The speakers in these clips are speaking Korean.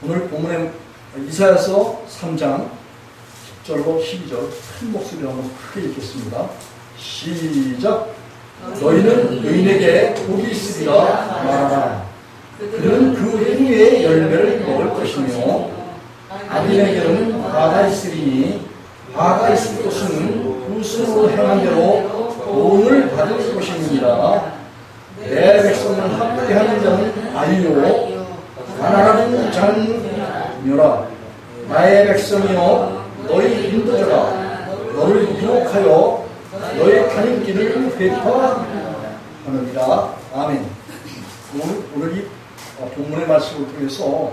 오늘 본문의 이사야서 3장 10절로 12절 큰 목소리로 한번 크게 읽겠습니다. 시작. 너희는 의인에게 복이 있으리라 말하라. 그는 그 행위의 열매를 먹을 것이며 악인에게는 화가 있으리니 화가 있을 것은 그 스스로 행한 대로 도움을 받을 것입니다. 내 백성은 합의하는 자는 아이요 가난한 자는 묘라. 나의 백성이여 너희 인도자가 너를 유혹하여 너의 가는 길을 회파하느니라. 아멘. 오늘 이 본문의 말씀을 통해서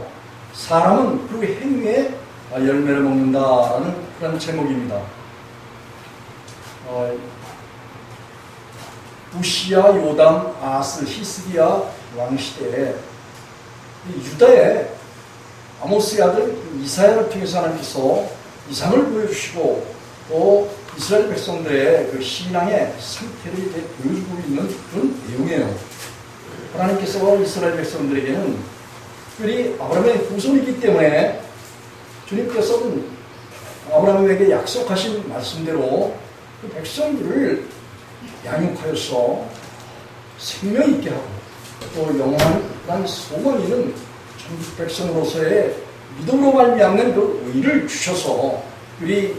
사람은 그 행위에 열매를 먹는다라는 그런 제목입니다. 우시야, 요담, 아스, 히스기야 왕시대에 유다의 아모스의 아들 이사야를 통해서 하나님께서 이상을 보여주시고 또 이스라엘 백성들의 그 신앙의 상태를 보여주고 있는 그런 내용이에요. 하나님께서 이스라엘 백성들에게는 특별히 아브라함의 후손이기 때문에 주님께서는 아브라함에게 약속하신 말씀대로 그 백성들을 양육하여서 생명 있게 하고 또 영원한 소망이 있는 천국 백성으로서의 믿음으로 말미암는 그 의를 주셔서 우리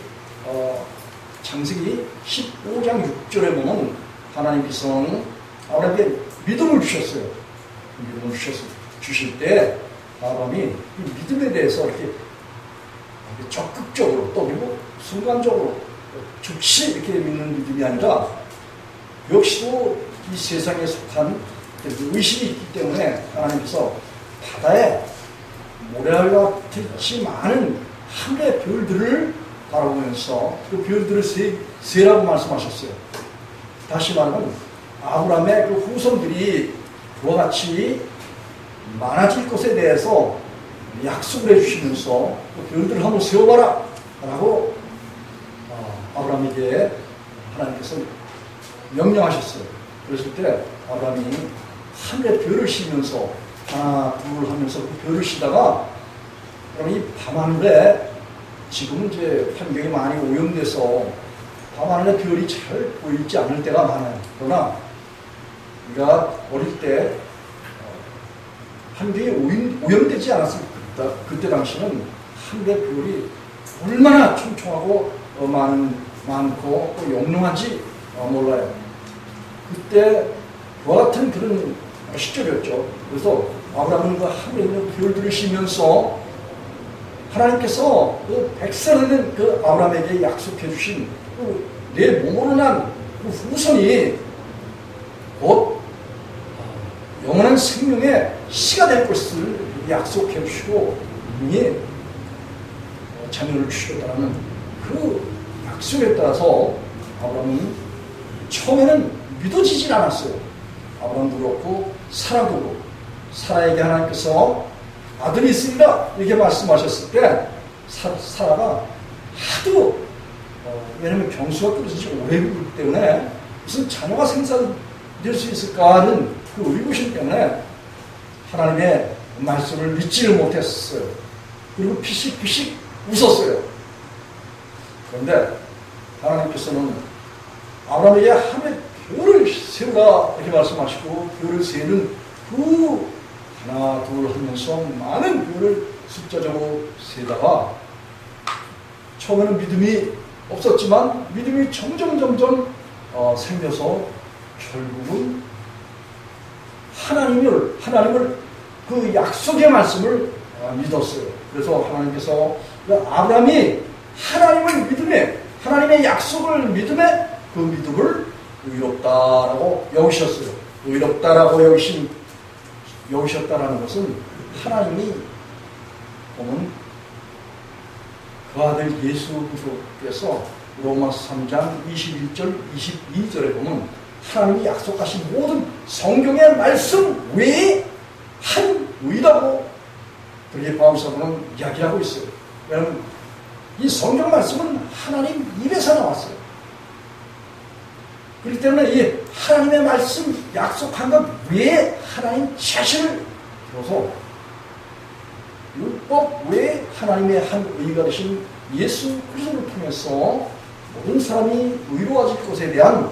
창세기 15장 6절에 보면 하나님께서는 아브라함에게 믿음을 주셨어요. 믿음을 주실 때 아브라함이 이 믿음에 대해서 이렇게 적극적으로 또 그리고 순간적으로 즉시 이렇게 믿는 믿음이 아니라 역시도 이 세상에 속한 의식이 있기 때문에 하나님께서 바다에 모래알과 같이 많은 하늘의 별들을 바라보면서 그 별들을 세라고 말씀하셨어요. 다시 말하면 아브라함의 그 후손들이 그와 같이 많아질 것에 대해서 약속을 해주시면서 그 별들을 한번 세워봐라 라고 아브라함에게 하나님께서 명령하셨어요. 그랬을 때 아브라함이 하늘에 별을 씌면서 하나 둘 하면서 그 별을 씌다가 그럼 이 밤하늘에 지금은 이제 환경이 많이 오염돼서 밤하늘에 별이 잘 보이지 않을 때가 많아요. 그러나 우리가 어릴 때 환경이 오염되지 않았습니다. 그때 당시는 하늘의 별이 얼마나 촘촘하고 많고 또 영롱한지 몰라요. 그때 그와 같은 그런 시절이었죠. 그래서 아브라함은 그 하늘에 있는 별들을 쉬면서 하나님께서 그 백성은 그 아브라함에게 약속해 주신 내 몸으로 난 그 후손이 곧 영원한 생명의 씨가 될 것을 약속해 주시고 이미 자녀를 주시겠다는 그 약속에 따라서 아브라함은 처음에는 믿어지질 않았어요. 아브라함도 그렇고 사라도 그렇고 사라에게 하나님께서 아들이 있으리라 이렇게 말씀하셨을 때 사라가 하도 왜냐하면 병수가 끓어지지 오래 굴기 때문에 무슨 자녀가 생산될 수 있을까 하는 그 의구심 때문에 하나님의 말씀을 믿지를 못했어요. 그리고 피식피식 웃었어요. 그런데 하나님께서는 아브라함에게 하늘의 별을 세우라 이렇게 말씀하시고 별을 세는 그 하나 둘 하면서 많은 별을 숫자적으로 세다가 처음에는 믿음이 없었지만 믿음이 점점 생겨서 결국은 하나님을 그 약속의 말씀을 믿었어요. 그래서 하나님께서 아브라함이 하나님을 믿음에 하나님의 약속을 믿음에 그 믿음을 의롭다라고 여기셨어요. 의롭다라고 여기셨다라는 것은 하나님이 보면 그 아들 예수 그리스도께서 로마서 3장 21절 22절에 보면 하나님이 약속하신 모든 성경의 말씀 외에 한 의라고 그렇게 바울사도는 이야기하고 있어요. 왜냐하면 이 성경 말씀은 하나님 입에서 나왔어요. 그렇기 때문에 이 하나님의 말씀 약속한 것 외에 하나님 자신을 들어서 율법 외에 하나님의 한 의가 되신 예수 그리스도를 통해서 모든 사람이 의로워질 것에 대한,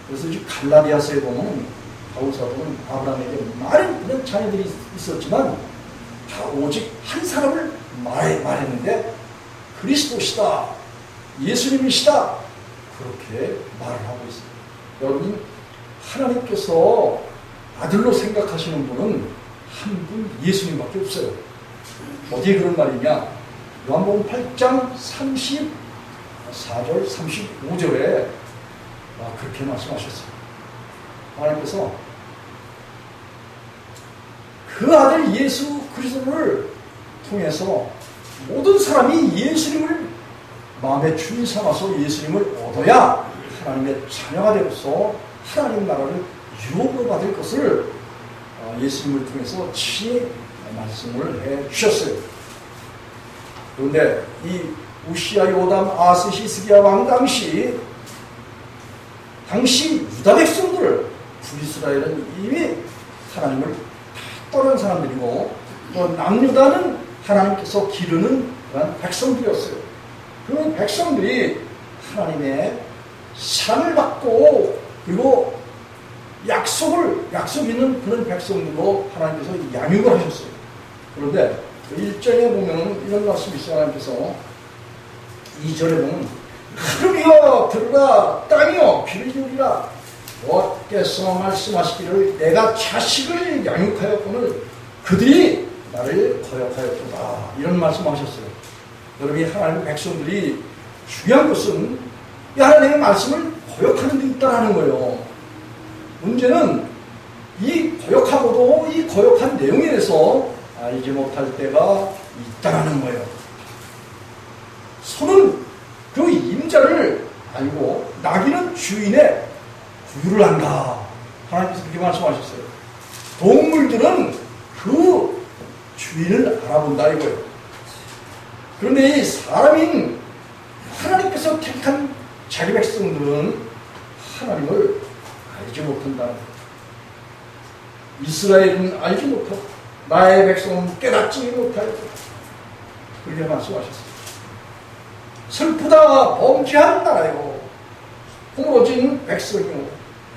그래서 이 갈라디아서에 보면 바울 사도는 아브라함에게 많은 자녀들이 있었지만 다 오직 한 사람을 말했는데 그리스도시다, 예수님이시다, 그렇게 말을 하고 있습니다. 여러분, 하나님께서 아들로 생각하시는 분은 한 분 예수님밖에 없어요. 어디에 그런 말이냐? 요한복음 8장 34절 35절에 그렇게 말씀하셨어요. 하나님께서 그 아들 예수 그리스도를 통해서 모든 사람이 예수님을 마음의 주인 삼아서 예수님을 얻어야 하나님의 자녀가 되어서 하나님 나라를 유업으로 받을 것을 예수님을 통해서 친히 말씀을 해 주셨어요. 그런데 이 우시야, 요담, 아스, 히스기야 왕 당시 유다 백성들을, 북이스라엘은 이미 하나님을 떠난 사람들이고 또 남유다는 하나님께서 기르는 그런 백성들이었어요. 그 백성들이 하나님의 사랑을 받고 그리고 약속 있는 그런 백성들로 하나님께서 양육을 하셨어요. 그런데 1절에 보면 이런 말씀이 있어요. 하나님께서 2절에 보면 하늘이여 들으라, 땅이여 귀를 기울이라, 여호와께서 말씀하시기를 내가 자식을 양육하였거늘 그들이 나를 거역하였도다, 이런 말씀하셨어요. 여러분이 하나님의 백성들이 중요한 것은 이 하나님의 말씀을 거역하는 데 있다는 거예요. 문제는 이 거역하고도 이 거역한 내용에 대해서 알지 못할 때가 있다는 거예요. 소는 그 임자를 알고 나귀는 주인의 구유를 한다, 하나님께서 그렇게 말씀하셨어요. 동물들은 그 주인을 알아본다 이거예요. 그런데 이 사람인 하나님께서 택한 자기 백성들은 하나님을 알지 못한다는 거예요. 이스라엘은 알지 못하고 나의 백성은 깨닫지 못하였다, 그렇게 말씀하셨어요. 슬프다, 범죄한 나라요, 허물어진 백성이요,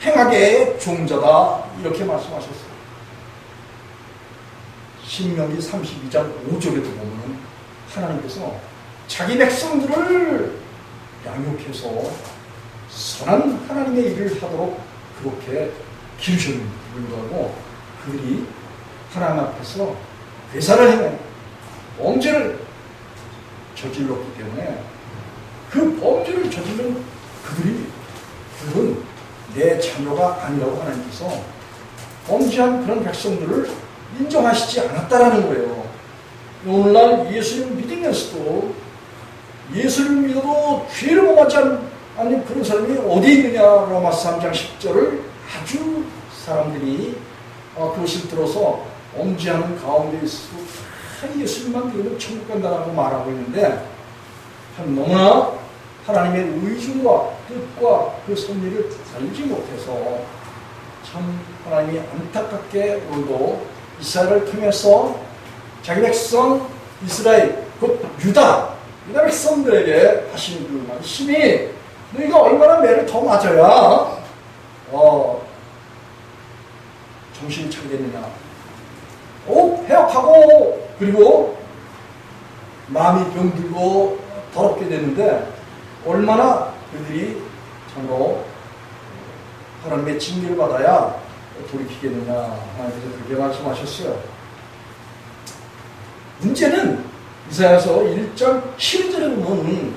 행악의 종자다, 이렇게 말씀하셨어요. 신명기 32장 5절에도 보면 하나님께서 자기 백성들을 양육해서 선한 하나님의 일을 하도록 그렇게 기르셨는데 불구하고 그들이 하나님 앞에서 회사를 행해 범죄를 저질렀기 때문에 그 범죄를 저지른 그들은 내 자녀가 아니라고 하나님께서 범죄한 그런 백성들을 인정하시지 않았다라는 거예요. 오늘날 예수님 믿으면서도 예수를 믿어도 죄를 범하지 않는 그런 사람이 어디 있느냐, 로마서 3장 10절을 아주 사람들이 그것을 들어서 범죄하는 가운데 있어도 다 예수님만 믿으면 천국 간다고 말하고 있는데 참 너무나 하나님의 의중과 뜻과 그 섭리를 알지 못해서 참 하나님이 안타깝게 오늘도 이스라엘을 통해서 자기 백성 이스라엘, 곧 유다 백성들에게 하신 그 말씀이 너희가 얼마나 매를 더 맞아야 정신이 차리겠느냐, 폐역하고 그리고 마음이 병들고 더럽게 되는데 얼마나 그들이 참으로 하나님의 징계를 받아야 돌이키겠느냐, 하나님께서 그렇게 말씀하셨어요. 문제는 이사야서 1장 7절에 보면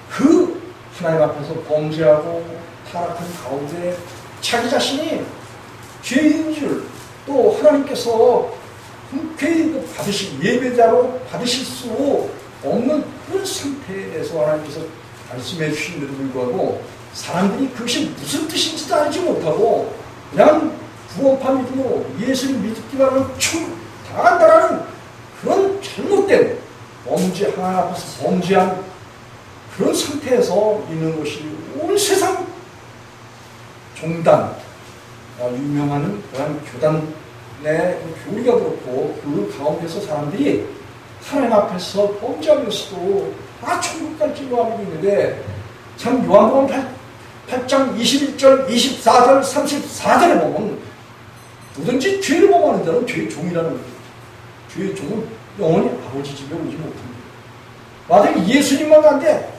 그 하나님 앞에서 범죄하고 타락한 가운데 자기 자신이 죄인 줄, 또 하나님께서 흔쾌히 받으실 예배자로 받으실 수 없는 그런 상태에 대해서 하나님께서 말씀해 주신데도 불구하고 사람들이 그것이 무슨 뜻인지도 알지 못하고 그냥 구원파 믿음으로 예수를 믿기만 하면 당한다라는 그런 잘못된 범죄, 하나님 앞에서 범죄한 그런 상태에서 있는 것이 온 세상 종단, 유명한 그런 교단의 교리가 그렇고 그 가운데서 사람들이 하나님 앞에서 범죄하면서도 천국 갈 길로 알고 있는데, 참 요한복음 8장 21절, 24절, 34절에 보면 누든지 죄를 범하는 자는 죄의 종이라는 거예요. 죄의 종은 영원히 아버지 집에 오지 못합니다. 만약에 예수님만 간대,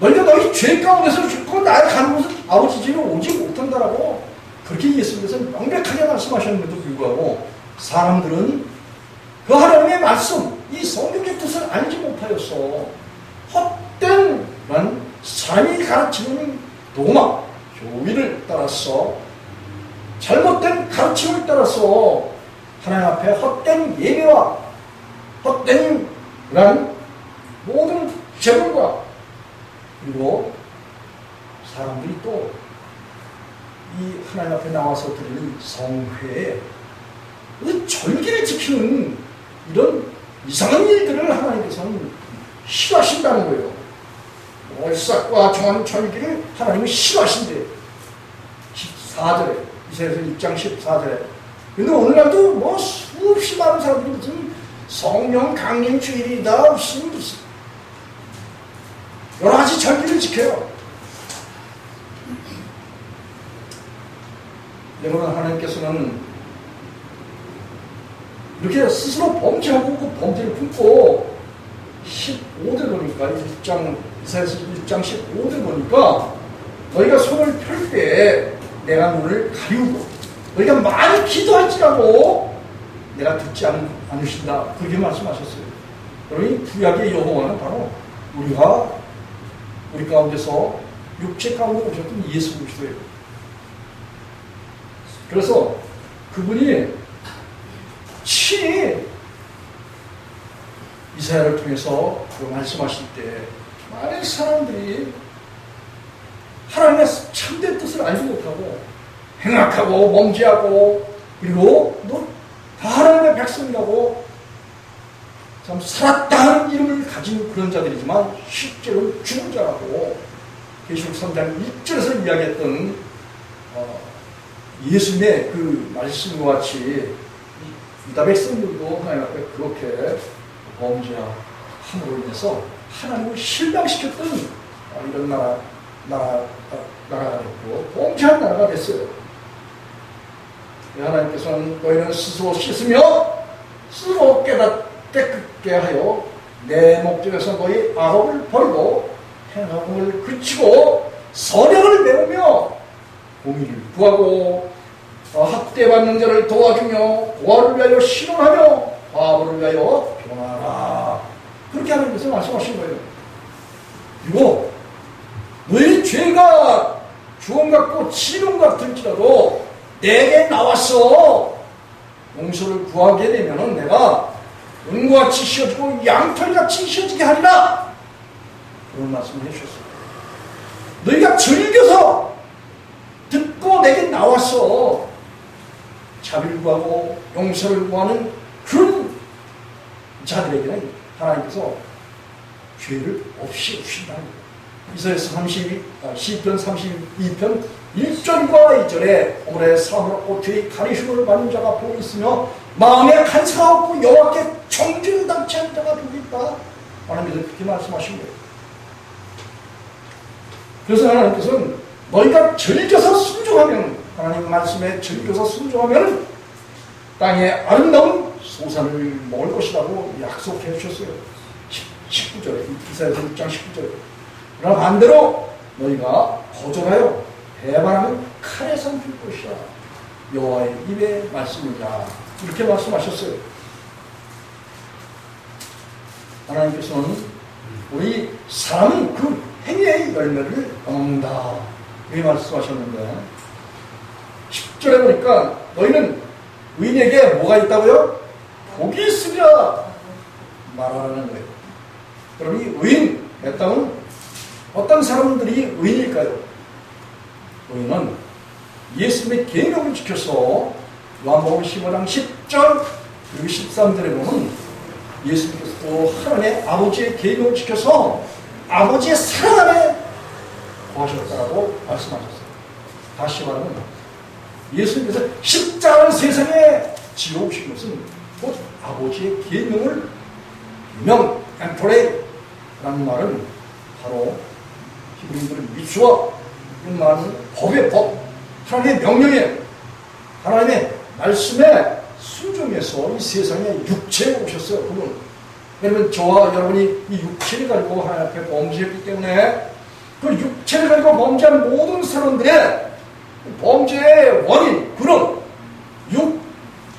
너희가 너희 죄 가운데서 죽고 나의 가는 곳은 아버지 집에 오지 못한다라고 그렇게 예수님께서 명백하게 말씀하셨는데도 불구하고 사람들은 그 하나님의 말씀, 이 성경의 뜻을 알지 못하였어. 헛된 사람이 가르치는 도마, 교리를 따라서, 잘못된 가르침을 따라서 하나님 앞에 헛된 예배와 헛된 모든 제물과, 그리고 사람들이 또 이 하나님 앞에 나와서 드리는 성회에 절기를 지키는 이런 이상한 일들을 하나님께서는 싫어하신다는 거예요. 월삭과 정한 절기를 하나님은 싫어하신대. 14절에, 이사야서 1장 14절에. 근데 오늘날도 수없이 많은 사람들이 무슨 성령 강림 주일이다, 무슨 여러 가지 절기를 지켜요. 여러분, 하나님께서는 이렇게 스스로 범죄하고 그 범죄를 품고 15절 보니까 이사야서 1장 15절 보니까 너희가 손을 펼 때 내가 눈을 가리우고 너희가 많이 기도할지라도 내가 듣지 않으신다, 그렇게 말씀하셨어요. 여러분, 구약의 여호와는 바로 우리 가운데서 육체 가운데 오셨던 예수 그리스도예요. 그래서 그분이 친히 이사야를 통해서 말씀하실 때 많은 사람들이 하나님의 참된 뜻을 알지 못하고 행악하고 범죄하고, 그리고 다 하나님의 백성이라고 참 살았다 하는 이름을 가진 그런 자들이지만 실제로 죽은 자라고 계시록 3장 1절에서 이야기했던 예수님의 그 말씀과 같이 유다 백성들도 하나님 앞에 그렇게 범죄함으로 인해서 하나님을 실망시켰던 이런 나라가 됐고 범죄한 나라가 됐어요. 하나님께서는 너희는 스스로 씻으며 스스로 깨끗게 하여 내 목전에서 너희 악업을 버리고 행함을 그치고 선행을 배우며 공의를 구하고 학대받는 자를 도와주며 고아를 위하여 신원하며 과부를 위하여 변하라, 그렇게 하나님께서 말씀하신 거예요. 그리고 너희 죄가 주원 같고 지름 같을지라도 내게 나와서 용서를 구하게 되면 내가 은과 같이 씌워지고 양털같이 씌워지게 하리라, 그런 말씀을 해주셨어요. 너희가 즐겨서 듣고 내게 나와서 자비를 구하고 용서를 구하는 그런 자들에게는 하나님께서 죄를 없이 주신다는 거예요. 이사야서 시편 32편 1절과 2절에 오래 사함을 얻고 죄의 가리심을 받는 자가 보고 있으며 마음에 간사가 없고 여호와께 정죄를 당치 않은 자가 보고 있다, 하나님께서 그렇게 말씀하신 거예요. 그래서 하나님께서는 너희가 즐겨서 순종하면, 하나님 말씀에 즐겨서 순종하면 땅에 아름다운 소산을 먹을 것이라고 약속해 주셨어요. 19절에, 이사야서 6장 19절에. 그러나 반대로 너희가 거절하여 배반하면 칼에 상 줄 것이라, 여호와의 입의 말씀이다, 이렇게 말씀하셨어요. 하나님께서는 우리 사람은 그 행위의 열매를 얻는다, 이렇게 말씀하셨는데 10절에 보니까 너희는 의인에게 뭐가 있다고요? 복이 있으리라 말하는 거예요. 그럼 이 의인, 내 땅은 어떤 사람들이 의인일까요? 의인은 예수님의 계명을 지켜서 요한복음 15장 10절 그리고 13절에 보면 예수님께서도 하나님의 아버지의 계명을 지켜서 아버지의 사랑 안에 거하셨다고 말씀하셨어요. 다시 말하면 예수님께서 십자가를 세상에 지어오신 것은 곧 아버지의 계명을 계명, 엔토레이라는 말은 바로 히브리인들은 미tzwa 이런 말은 법의 법, 하나님의 명령에 하나님의 말씀에 순종해서 이 세상에 육체에 오셨어요. 그분. 왜냐면 저와 여러분이 이 육체를 가지고 하나님 앞에 범죄했기 때문에 그 육체를 가지고 범죄한 모든 사람들의 범죄의 원인, 그런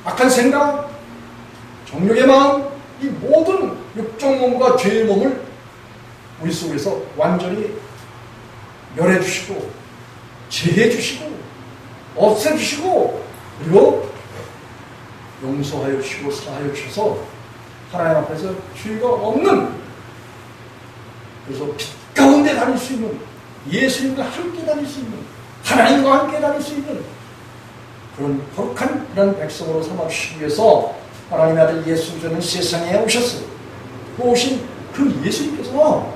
악한 생각, 정욕의 마음, 이 모든 육적 몸과 죄의 몸을 우리 속에서 완전히 멸해 주시고 제해 주시고 없애 주시고 그리고 용서하여 주시고 사하여 주셔서 하나님 앞에서 죄가 없는, 그래서 빛 가운데 다닐 수 있는, 예수님과 함께 다닐 수 있는, 하나님과 함께 다닐 수 있는 그런 거룩한 그런 백성으로 삼아주시기 위해서 하나님의 아들 예수 그리스도는 세상에 오셨어요. 그 오신 그 예수님께서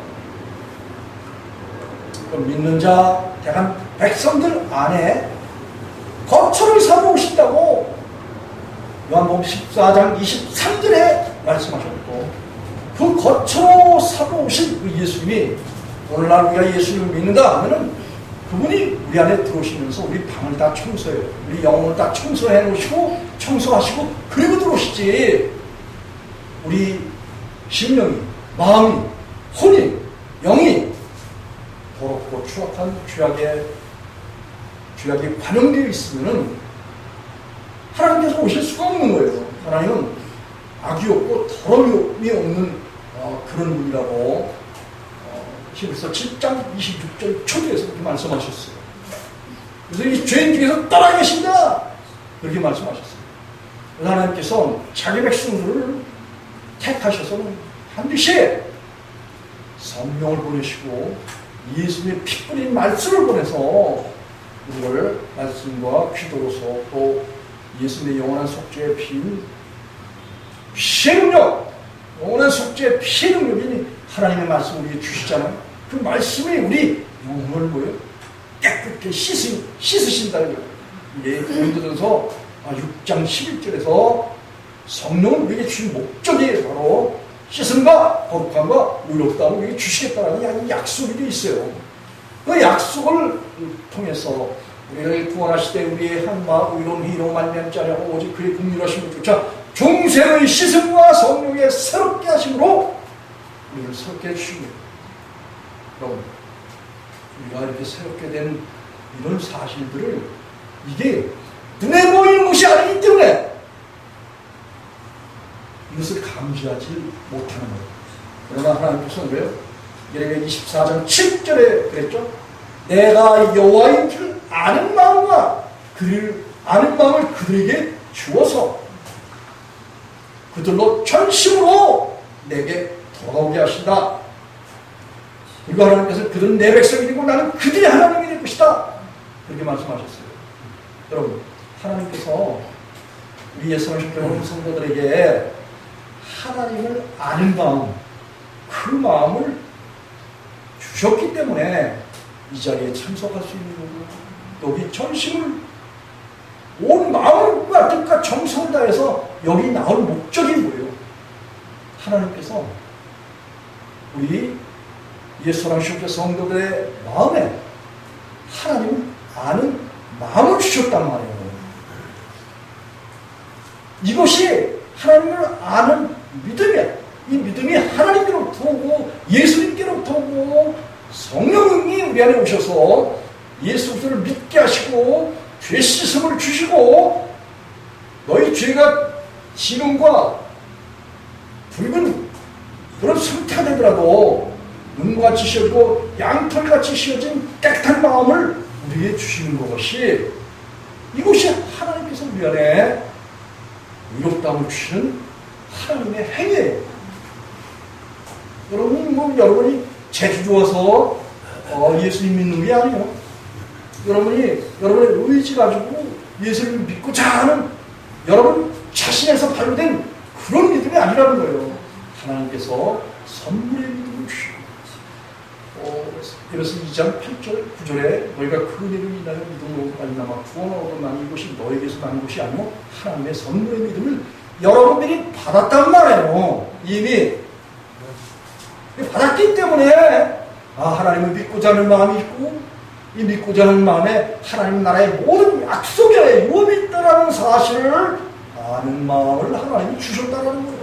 그 믿는 자 대한 백성들 안에 거처를 삼아 오신다고 요한복음 14장 23절에 말씀하셨고, 그 거처로 삼아 오신 그 예수님이 오늘날 우리가 예수님을 믿는다 하면은 그분이 우리 안에 들어오시면서 우리 방을 다 청소해요. 우리 영혼을 다 청소해 놓으시고 청소하시고 그리고 들어오시지. 우리 심령이, 마음이, 혼이, 영이 더럽고 추악한 죄악에 관영되어 있으면은 하나님께서 오실 수가 없는 거예요. 하나님은 악이 없고 더러움이 없는 그런 분이라고 히브리서 7장 26절 초대에서 그렇게 말씀하셨어요. 그래서 이 죄인 중에서 떠나 계신다 그렇게 말씀하셨어요. 하나님께서 자기 백성들을 택하셔서는 반드시 성령을 보내시고 예수님의 피 뿌린 말씀을 보내서 우리를 말씀과 기도로서 또 예수님의 영원한 속죄의 피인 피의 능력, 영원한 속죄의 피의 능력이 하나님의 말씀을 우리에게 주시잖아요. 그 말씀이 우리 영혼을 뭐예요? 깨끗게 씻으신다는 거예요. 이게 고린도전서 6장 11절에서 성령을 우리에게 주신 목적이 바로 씻음과 거룩함과 의롭다함을 우리에게 주시겠다는 약속이 되어 있어요. 그 약속을 통해서 우리를 구원하시되 우리의 한마 의로운 희로 말미암지 않냐고 오직 그의 긍휼하심을 쫓아 중생의 씻음과 성령의 새롭게 하심으로 우리를 새롭게 해주시고, 여러분 우리가 이렇게 새롭게 된 이런 사실들을 이게 눈에 보이는 것이 아니기 때문에 이것을 감지하지 못하는 거예요. 그러나 하나님께서는 왜요? 예레미야 24장 7절에 그랬죠? 내가 여호와인 줄 아는 마음과 그를 아는 마음을 그들에게 주어서 그들로 전심으로 내게 돌아오게 하신다. 그리고 하나님께서 그들은 내 백성이 되고 나는 그들의 하나님이 될 것이다. 그렇게 말씀하셨어요. 여러분, 하나님께서 우리 예수님 교회 성도들에게 하나님을 아는 마음, 그 마음을 주셨기 때문에 이 자리에 참석할 수 있는 거고, 여기 전심을 온 마음과 뜻과 정성을 다해서 여기 나올 목적이 뭐예요? 하나님께서 우리 예수님 성도들의 마음에 하나님을 아는 마음을 주셨단 말이에요. 이것이 하나님을 아는 믿음이야. 이 믿음이 하나님께로부터 오고 예수님께로부터 오고 성령이 우리 안에 오셔서 예수 그리스도를 믿게 하시고 죄 씻음을 주시고 너희 죄가 지금과 붉은 그런 상태가 되더라도 눈같이 씌어지고 양털같이 씌어진 깨끗한 마음을 우리에게 주시는 것이, 이것이 하나님께서 우리 안에 의롭다함을 주시는 하나님의 행위예요. 여러분이 재주 좋아서 예수님 믿는 게 아니에요. 여러분의 의지 가지고 예수를 믿고 자하는 여러분 자신에서 발효된 그런 믿음이 아니라는 거예요. 하나님께서 선물의 믿음을 주시고, 그래서 2장 8절 9절에 너희가 그 은혜를 인하여 믿음으로 말미암아 구원을 얻었나니 이것이 너에게서 난 것이 아니고 하나님의 선물의 믿음을 여러분들이 받았단 말이에요. 이미 받았기 때문에 하나님을 믿고자 하는 마음이 있고, 이 믿고자 하는 마음에 하나님 나라의 모든 약속에 유업이 있다는 사실을 아는 마음을 하나님이 주셨다는 거예요.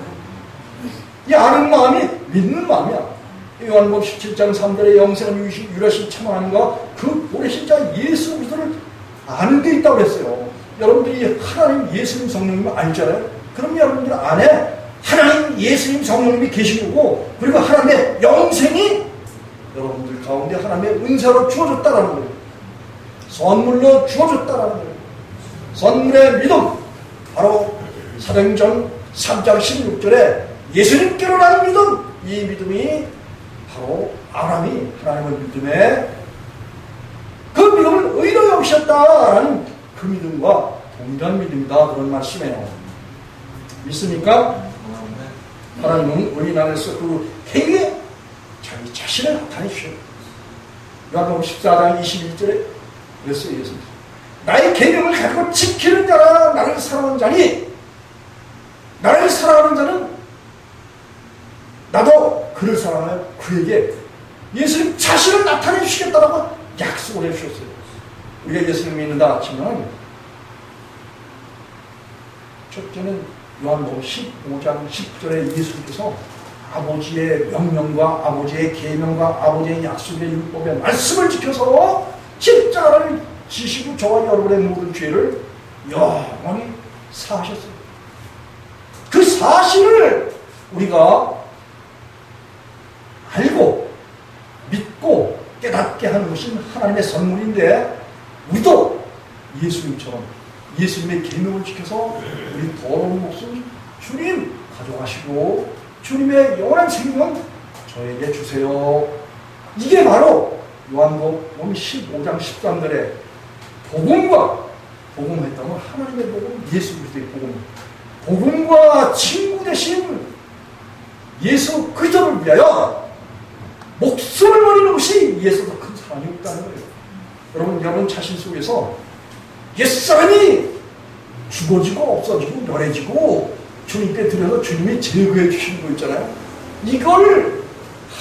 이 아는 마음이 믿는 마음이야. 요한복음 17장 3절에 영생은 유일하신 참 하나님과 그 보내신 자 예수 그리스도를 아는 게 있다고 했어요. 여러분들이 하나님 예수님 성령님을 알잖아요. 그럼 여러분들 안에 하나님 예수님 성령님이 계신 거고, 그리고 하나님의 영생이 여러분들 가운데 하나님의 은사로 주어졌다라는 거예요. 선물로 주어졌다라는 거예요. 선물의 믿음, 바로 사도행전 3장 16절에 예수님께로 나는 믿음, 이 믿음이 바로 아브라함이 하나님을 믿음에 그 믿음을 의로 여기셨다라는 그 믿음과 동일한 믿음이다, 그런 말씀이에요. 믿습니까? 하나님은 우리 안에서 그 행위에 자기 자신을 나타내 주셔요. 요한복음 14장 21절에 그랬어요. 예수님, 나의 계명을 가지고 지키는 자라 나를 사랑하는 자니, 나를 사랑하는 자는 나도 그를 사랑하여 그에게 예수님 자신을 나타내 주시겠다라고 약속을 해주셨어요. 우리가 예수님 믿는다 하지만, 첫째는 요한복음 15장 10절에 예수님께서 아버지의 명령과 아버지의 계명과 아버지의 약속의 율법의 말씀을 지켜서 십자가를 지시고 저와 여러분의 모든 죄를 영원히 사하셨어요. 그 사실을 우리가 알고 믿고 깨닫게 하는 것이 하나님의 선물인데, 우리도 예수님처럼 예수님의 계명을 지켜서 우리 더러운 목숨 주님 가져가시고 주님의 영원한 생명 저에게 주세요. 이게 바로 요한복음 15장 13절에 복음했다면 하나님의 복음, 예수 그리스도의 복음과 친구 되신 예수 그리스도를 위하여 목숨을 버리는 것이 예수보다 큰 사랑이 없다는 거예요. 여러분 자신 속에서 옛사람이 죽어지고 없어지고 멸해지고 주님께 드려서 주님이 제거해 주시는 거 있잖아요. 이걸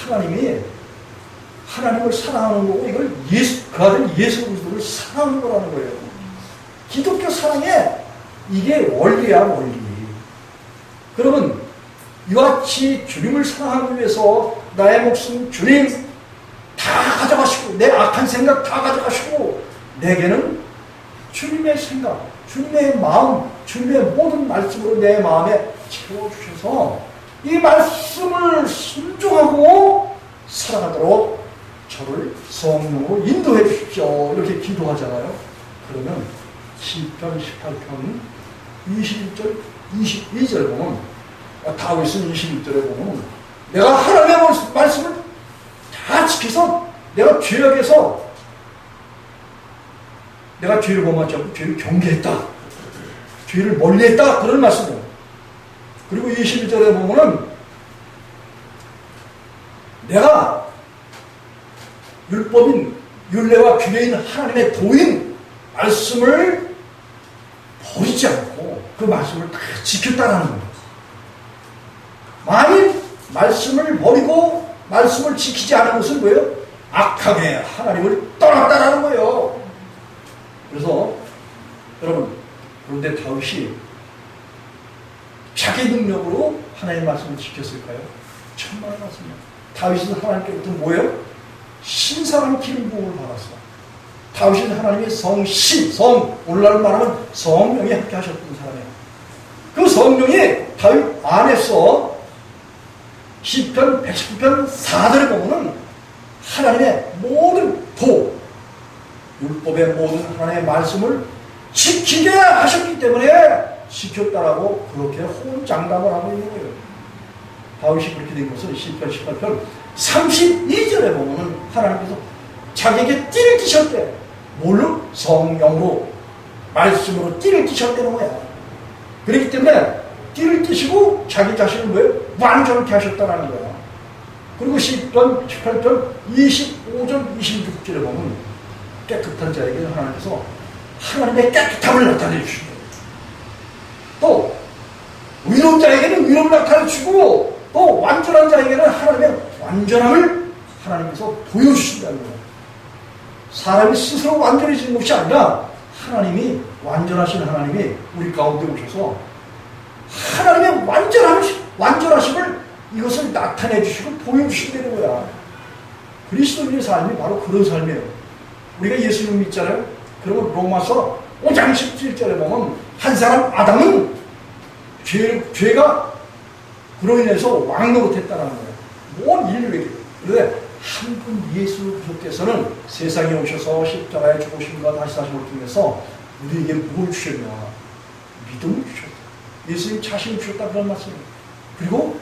하나님을 사랑하는 거고, 이걸 그 아들 예수 그리스도를 사랑하는 거라는 거예요. 기독교 사랑에 이게 원리야, 원리. 그러면 이와 같이 주님을 사랑하기 위해서 나의 목숨 주님 다 가져가시고, 내 악한 생각 다 가져가시고, 내게는 주님의 생각, 주님의 마음, 주님의 모든 말씀으로 내 마음에 채워주셔서 이 말씀을 순종하고 살아가도록 저를 성령으로 인도해 주십시오. 이렇게 기도하잖아요. 그러면 시편 18편 21절, 22절 보면, 다윗은 21절에 보면, 내가 하나님의 말씀을 다 지켜서 내가 죄악에서 내가 죄를 범하지 않고 죄를 경계했다, 죄를 멀리했다, 그런 말씀이에요. 그리고 21절에 보면은 내가 율법인 율례와 규례인 하나님의 도인 말씀을 버리지 않고 그 말씀을 다 지켰다라는 겁니다. 만일 말씀을 버리고 말씀을 지키지 않은 것은 뭐예요? 악하게 하나님을 떠났다라는 거예요. 그래서 여러분, 그런데 다윗이 자기 능력으로 하나님의 말씀을 지켰을까요? 천만의 말씀이에요. 다윗은 하나님께부터 뭐예요? 신성한 기름 부음을 받았어. 다윗은 하나님의 오늘날 말하면 성령이 함께 하셨던 사람이에요. 그 성령이 다윗 안에서 시편 119편 4절에 보면은 하나님의 모든 율법의 모든 하나님의 말씀을 지키게 하셨기 때문에 지켰다라고 그렇게 호언장담을 하고 있는 거예요. 다윗이 그렇게 된 것은 시편 18편 32절에 보면은 하나님께서 자기에게 띠를 띠셨대. 뭘로? 성령으로, 말씀으로 띠를 띠셨다는 거야. 그렇기 때문에 띠를 띠시고 자기 자신을 뭐예요? 완전케 하셨다는 거야. 그리고 시편 18편 25절 26절에 보면 깨끗한 자에게 하나님께서 하나님의 깨끗함을 나타내 주신 거예요. 또 의로운 자에게는 의로운 나타를 주고 또 완전한 자에게는 하나님의 완전함을 하나님께서 보여주신다는 거예요. 사람이 스스로 완전해지는 것이 아니라 하나님이 완전하신 하나님이 우리 가운데 오셔서 하나님의 완전하심을 이것을 나타내 주시고 보여주신다는 거야. 그리스도인의 삶이 바로 그런 삶이에요. 우리가 예수님 믿잖아요. 그러면 로마서 5장 17절에 보면 한 사람 아담은 죄가 그로 인해서 왕노릇했다는 거예요. 뭔 인류에게. 그런데 한 분 예수 그리스도께서는 세상에 오셔서 십자가에 죽으심과 다시 사심을 통해서 우리에게 뭘 주셨냐? 믿음을 주셨다. 예수님 자신을 주셨다 그런 말씀이에요. 그리고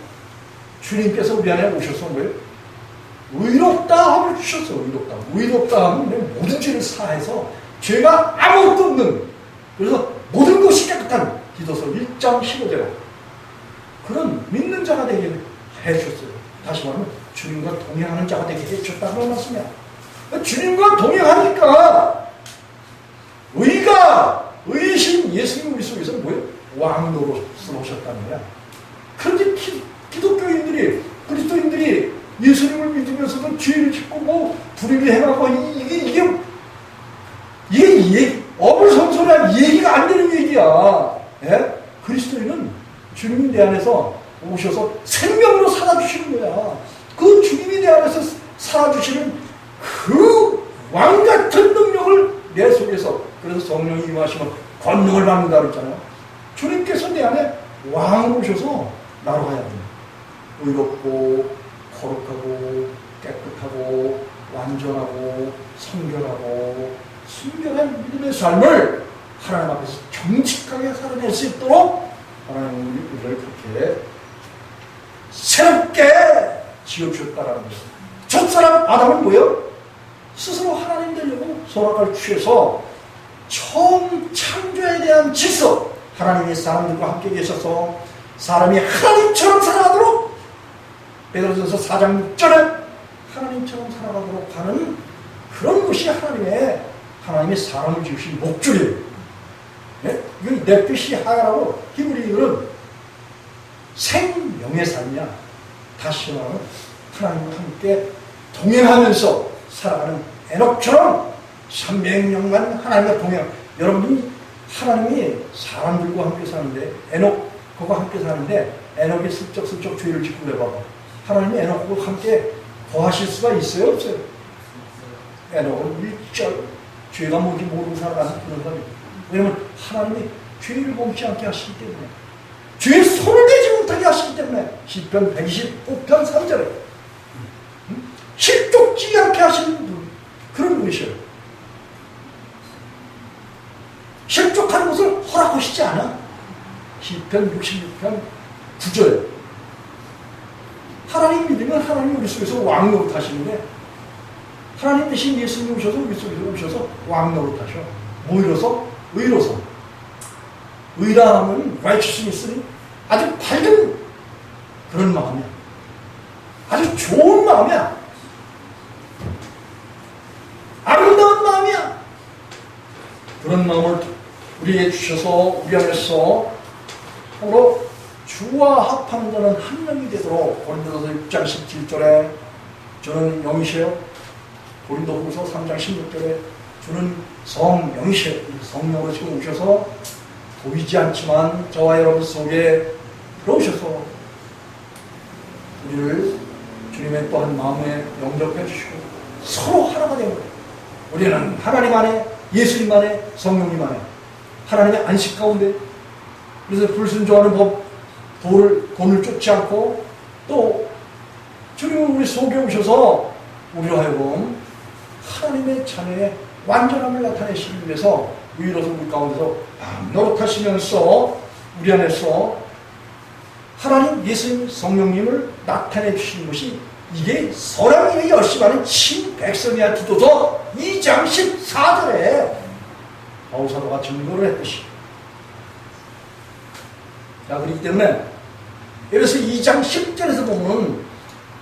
주님께서 우리 안에 오셔서 뭐예요? 의롭다 함을 주셨어. 의롭다 하면 내 모든 죄를 사해서 죄가 아무것도 없는, 그래서 모든 것이 깨끗한 디도서 1장 15절 그런 믿는 자가 되게 해주셨어요. 다시 말하면 주님과 동행하는 자가 되게 해주셨다 그런 말씀이야. 주님과 동행하니까 의이신 예수님 우리 속에서 뭐예요? 왕노릇을 오셨다는 거야. 그런데 기독교인들이, 그리스도인들이 예수님을 믿으면서도 죄를 짓고 뭐 불의를 행하고 이게 어불성설한 얘기가 안 되는 얘기야. 예? 그리스도인은 주님이 내 안에서 오셔서 생명으로 살아주시는 거야. 그 주님이 내 안에서 살아주시는 그 왕같은 능력을 내 속에서, 그래서 성령이 임하시면 권능을 받는다 그랬잖아요. 주님께서 내 안에 왕으로 오셔서 나로 하여금 의롭고 거룩하고 깨끗하고 완전하고 성결하고 순결한 믿음의 삶을 하나님 앞에서 정직하게 살아낼 수 있도록 하나님은 우리를 그렇게 새롭게 지어주셨다라는 것입니다. 첫사람 아담은 뭐예요? 스스로 하나님 되려고 선악을 취해서 처음 창조에 대한 질서, 하나님이 사람들과 함께 계셔서 사람이 하나님처럼 살아가도록, 베드로전서 4장 6절에 하나님처럼 살아가도록 하는 그런 것이 하나님이 사람을 지으신 목줄이에요. 네? 이건 네피시 하야라고 히브리어는 생명의 삶이야. 다시 말하면 하나님과 함께 동행하면서 살아가는 에녹처럼 300년간 하나님과 동행. 여러분이 하나님이 사람들과 함께 사는데, 에녹과 함께 사는데 에녹이 슬쩍슬쩍 죄를 짓고 해봐봐. 하나님이 에녹과 함께 거하실 수가 있어요, 없어요? 에녹은 일절 죄가 뭔지 모르고 살아가는 그런 사람이에요. 왜냐면 하나님이 죄를 범치 않게 하시기 때문에, 죄에 손을 대지 못하게 하시기 때문에. 시편 125편 3절에 실족지 않게 하시는 분, 그런 분이셔요. 실족하는 것을 허락하시지 않아. 시편 66편 9절 하나님 믿으면 하나님 우리 속에서 왕노릇 하시는데, 하나님 대신 예수님 오셔서 우리 속에서 오셔서 왕노릇 하셔. 뭐 이로서? 의로서. 의라하면 righteousness는 아주 밝은 그런 마음이야. 아주 좋은 마음이야. 아름다운 마음이야. 그런 마음을 우리에게 주셔서 우리 안에서 서로 주와 합하는 자는 한 명이 되도록, 고린도서 6장 17절에 저는 영이시요, 고린도후서 3장 16절에 주는 성령이시요, 성령으로 지금 오셔서 보이지 않지만 저와 여러분 속에 들어오셔서 우리를 주님의 또한 마음에 영접해 주시고 서로 하나가 되는 거예요. 우리는 하나님 안에, 예수님 안에, 성령님 안에, 하나님의 안식 가운데. 그래서 불순종하는 법, 돈을 쫓지 않고, 또 주님은 우리 속에 오셔서 우리로 하여금 하나님의 자녀의 완전함을 나타내시기 위해서 위로서 우리 가운데서 노릇하시면서 우리 안에서 하나님, 예수님, 성령님을 나타내 주시는 것이, 이게 서량님이 열심히 하는 신백성이야. 디도서 2장 14절에 바울사도가 증거를 했듯이. 자, 그렇기 때문에 그래서 2장 10절에서 보면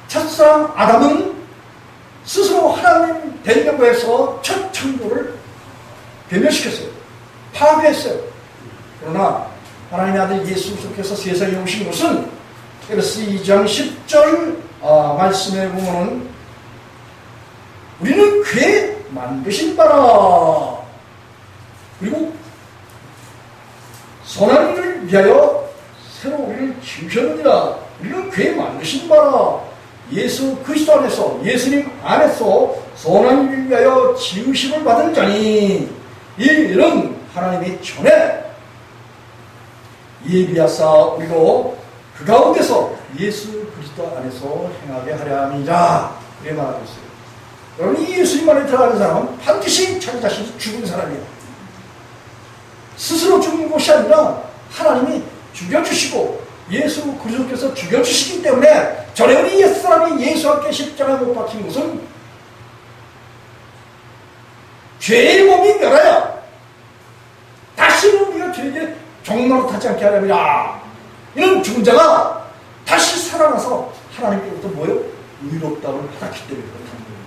첫사람 아담은 스스로 하나님 되려고 해서 첫 창조를 변멸시켰어요. 파괴했어요. 그러나 하나님의 아들 예수 그리스도께서 세상에 오신 것은 에베소 2장 10절 말씀에 보면 우리는 그의 만드신 바라. 그리고 선한 일을 위하여 새로 우리를 지으셨느니라. 우리는 그의 만드신 바라. 예수 그리스도 안에서, 예수님 안에서 선한 일을 위하여 지으심을 받은 자니 이 일은 하나님이 전에 예비하사 우리로 그 가운데서 예수 그리스도 안에서 행하게 하려 함이라. 그래 말하고 있어요. 여러분, 이 예수님 안에 들어가는 사람은 반드시 자기 자신이 죽은 사람이에요. 스스로 죽는 것이 아니라 하나님이 죽여주시고 예수 그리스도께서 죽여주시기 때문에 전에 우리 옛사람이 예수와 함께 십자가에 못 박힌 것은 죄의 몸이 멸하여 다시는 우리가 죄에게 종노릇하지 않게 하려니라. 이런 죽은 자가 다시 살아나서 하나님께로부터 뭐요? 의롭다움을 받았기 때문에 그렇다는 거예요.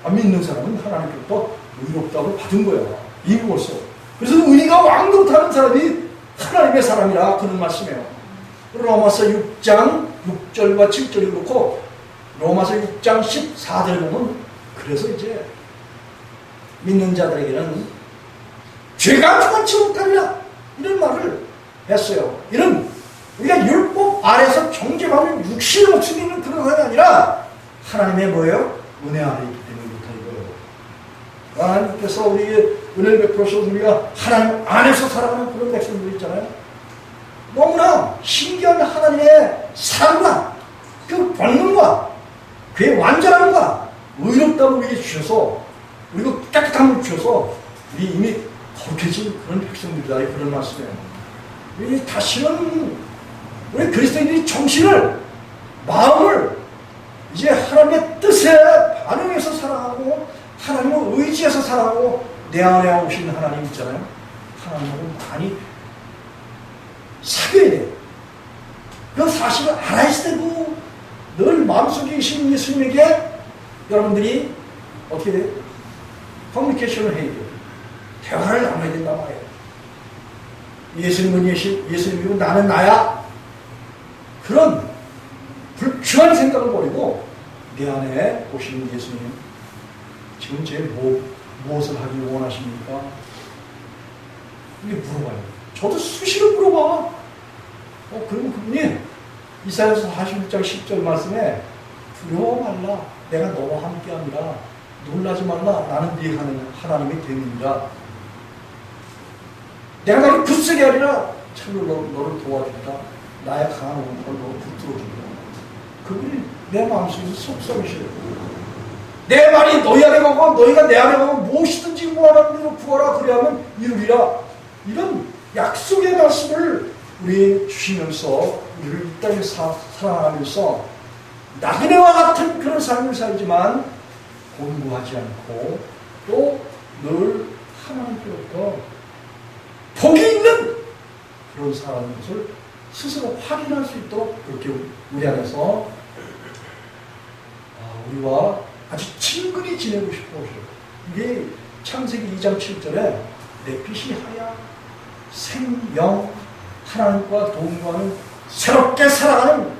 안 믿는 사람은 하나님께로부터 의롭다움을 받은 거야. 이루었어. 그래서 의가 왕노릇하는 사람이 하나님의 사람이라 그런 말씀이에요. 로마서 6장 6절과 7절이 그렇고 로마서 6장 14절에 보면 그래서 이제 믿는 자들에게는 죄가 죽었지 못하리라 이런 말을 했어요. 이런 우리가 율법 아래서 정죄받는 육신을 목숨 있는 그런 사람이 아니라 하나님의 뭐예요? 은혜 아래 있기 때문에 그렇다는 거예요. 하나님께서 우리에게 은혜를 베풀어서 우리가 하나님 안에서 살아가는 그런 백성들 있잖아요. 너무나 신기한 하나님의 사랑과 그 본능과 그의 완전함과 의롭다고 우리에게 주셔서 그리고 깨끗함을 주셔서 우리 이미 거룩해진 그런 백성들이다. 그런 말씀이에요. 우리 다시는 우리 그리스도인들이 정신을 마음을 이제 하나님의 뜻에 반응해서 살아가고 하나님을 의지해서 살아가고 내 안에 오신 하나님 있잖아요. 하나님하고 많이 사귀어야 돼요. 그 사실을 알아야 되고 늘 마음속에 계신 예수님에게 여러분들이 어떻게 돼요? 커뮤니케이션을 해야 돼요. 대화를 나눠야 된단 말이에요. 예수님은 예수님이고 나는 나야. 그런 불쾌한 생각을 버리고 내 안에 오신 예수님 지금 제 무엇을 하길 원하십니까? 이게 물어봐요. 저도 수시로 물어봐. 그러면 그분이 이사야서 46장 10절 말씀에 두려워 말라. 내가 너와 함께함이라. 놀라지 말라. 나는 네 하나님이 되느니라. 내가 너를 굳세게 하리라. 참으로 너를 도와준다. 나의 강한 오른팔을 너를 붙들어준다. 그분이 내 마음속에서 속삭이시래요. 내 말이 너희 안에 가고 너희가 내 안에 가고 무엇이든지 구하라는 대로 구하라. 그래야만 이루리라. 이런 약속의 말씀을 우리 주시면서 우리를 이 땅에 살아가면서 나그네와 같은 그런 삶을 살지만 공부하지 않고 또 늘 하나님께로부터 복이 있는 그런 사람인 것을 스스로 확인할 수 있도록 그렇게 우리 안에서 우리와 아주 친근히 지내고 싶어 하셔요. 이게 창세기 2장 7절에 내 빛이 하야 생명 하나님과 동거하는 새롭게 살아가는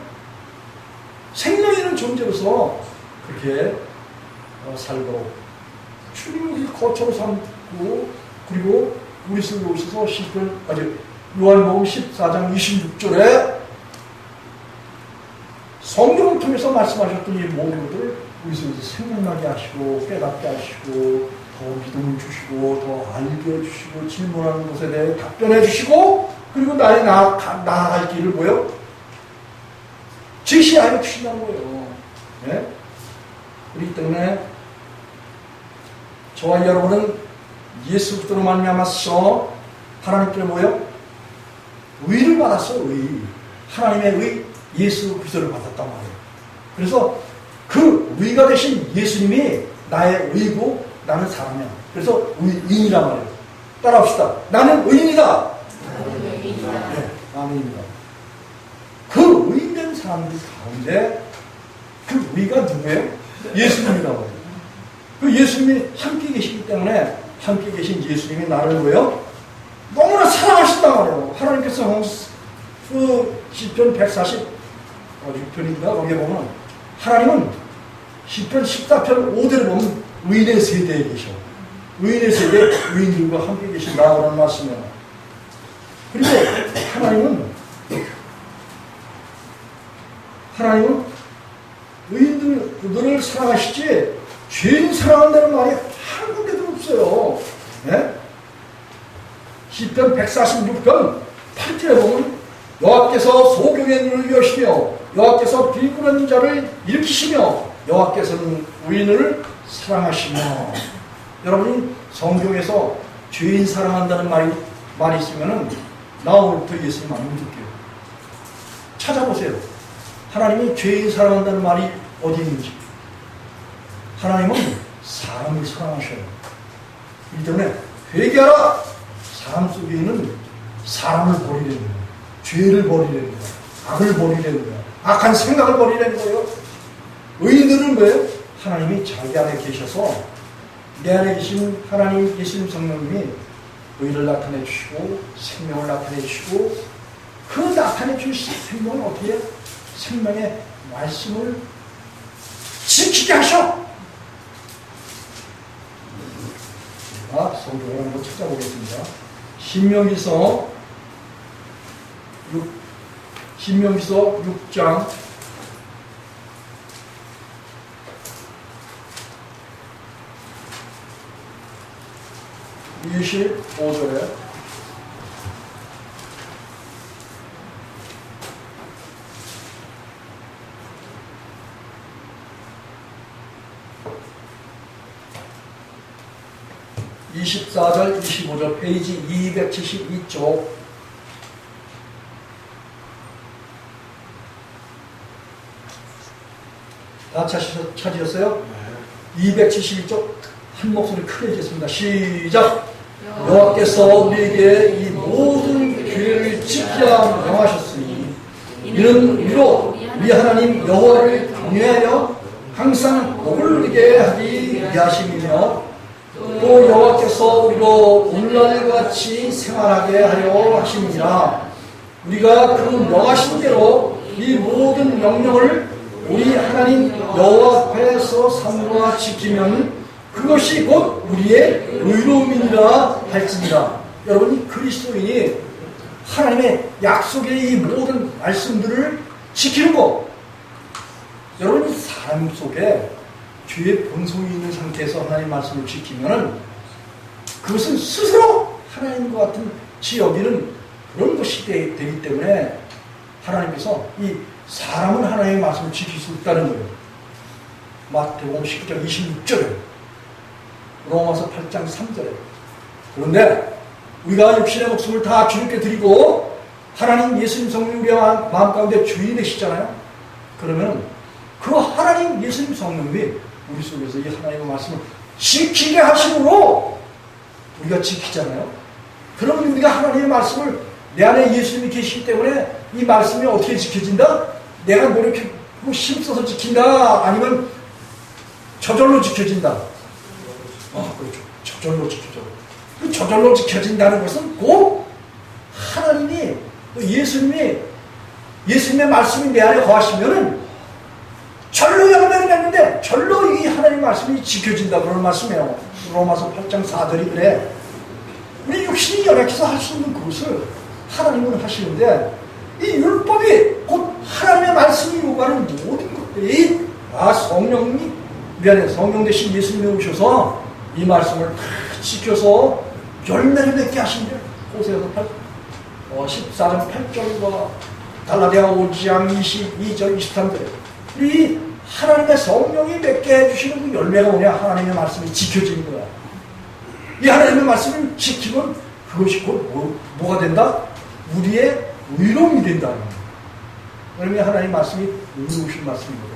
생명 있는 존재로서 그렇게 살도록 주님이 거처로 삼고 그리고 우리 속에 오셔서 요한복음 14장 26절에 성경을 통해서 말씀하셨던 이 모든 것들을 우리 속에서 생각나게 하시고 깨닫게 하시고 더 믿음을 주시고 더 알게 해주시고 질문하는 것에 대해 답변해 주시고 그리고 나의 나아갈 길을 뭐요? 제시하여 주신다는 거예요. 네? 그렇기 때문에 저와 여러분은 예수 그리스도로 말미암아서 하나님께 뭐요? 의를 받았어요. 의. 하나님의 의, 예수 그리스도를 받았단 말이에요. 그래서 그 의가 되신 예수님이 나의 의고 나는 사람이야. 그래서 의인이란 말이에요. 따라합시다. 나는 의인이다. 네, 아멘입니다. 그 의인된 사람들 가운데 그 의가 누구예요? 예수님이라고 해요. 그 예수님이 함께 계시기 때문에 함께 계신 예수님이 나를 뭐예요? 너무나 사랑하신다. 하시다 말이에요. 하나님께서 그 시편 146편인가 거기에 보면 하나님은 시편 14편 5대를 보면 의인의 세대에 계셔. 의인의 세대, 의인들과 함께 계신다라는 말씀이에요. 그리고 하나님은 의인들을 사랑하시지 죄인 사랑한다는 말이 한 군데도 없어요. 네? 시편 146편 8절에 보면 여호와께서 소경의 눈을 여시며 여호와께서 비굴한 자를 일으키시며 여호와께서는 의인을 사랑하시며. 여러분이 성경에서 죄인 사랑한다는 말이 있으면은 나오부터 예수님 안 믿을게요. 찾아보세요. 하나님이 죄인 사랑한다는 말이 어디 있는지. 하나님은 사람을 사랑하셔요. 이 때문에 회개하라. 사람 속에 있는 사람을 버리려는 거예요. 죄를 버리려는 거예요. 악을 버리려는 거예요. 악한 생각을 버리려는 거예요. 의인들은 뭐예요? 하나님이 자기 안에 계셔서 내 안에 계신 하나님 예수님 성령님이 의를 나타내 주시고 생명을 나타내 주시고 그 나타내 주신 생명을 어떻게 해요? 생명의 말씀을 지키게 하셔. 성경을 한번 찾아보겠습니다. 신명기서 6장 25절에 (24절) (25절) 페이지 272쪽 다 찾으셨어요? 272쪽 한 목소리 크게 읽겠습니다. 시작! 여호와께서 우리에게 이 모든 규례를 지키라 명하셨으니 이는 우리로 우리 하나님 여호와를 경외하여 항상 복을 누리게 하기 위하심이며 또 여호와께서 우리로 오늘날과 같이 생활하게 하려 하심이라. 우리가 그 명하신 대로 이 모든 명령을 우리 하나님 여호와 앞에서 삼가 지키면 그것이 곧 우리의 의로움이니라 할지니라. 여러분, 그리스도인이 하나님의 약속의 이 모든 말씀들을 지키는 것. 여러분이 삶 속에 죄의 본성이 있는 상태에서 하나님 말씀을 지키면 그것은 스스로 하나님과 같은 지여기는 그런 것이 되기 때문에 하나님께서 이 사람은 하나님의 말씀을 지킬 수 있다는 거예요. 마태복음 19장 26절에 로마서 8장 3절에. 그런데 우리가 육신의 목숨을 다 주님께 드리고 하나님 예수님 성령 우리 마음 가운데 주인이 되시잖아요. 그러면 그 하나님 예수님 성령이 우리 속에서 이 하나님의 말씀을 지키게 하심으로 우리가 지키잖아요. 그러면 우리가 하나님의 말씀을 내 안에 예수님이 계시기 때문에 이 말씀이 어떻게 지켜진다? 내가 노력하고 힘써서 지킨다? 아니면 저절로 지켜진다? 그렇죠. 저절로 지켜져. 그 저절로 지켜진다는 것은 곧 하나님이 예수님의 말씀이 내 안에 거하시면은 절로 열매를 맺는데 절로 이 하나님의 말씀이 지켜진다 그런 말씀이에요. 로마서 8장 4절이 그래. 우리 육신이 연약해서 할 수 있는 그것을 하나님은 하시는데 이 율법이 곧 하나님의 말씀이 요구하는 모든 것들이 성령 대신 예수님이 오셔서 이 말씀을 다 지켜서 열매를 맺게 하신대요. 호세아서 14장 8절과 갈라디아 5장 22절 23절에 이 하나님의 성령이 맺게 해주시는 그 열매가 뭐냐? 하나님의 말씀이 지켜지는 거야. 이 하나님의 말씀을 지키면 그것이 곧 뭐가 된다? 우리의 의로움이 된다는 거예요. 그러면 하나님의 말씀이 의로우신 말씀이거든요.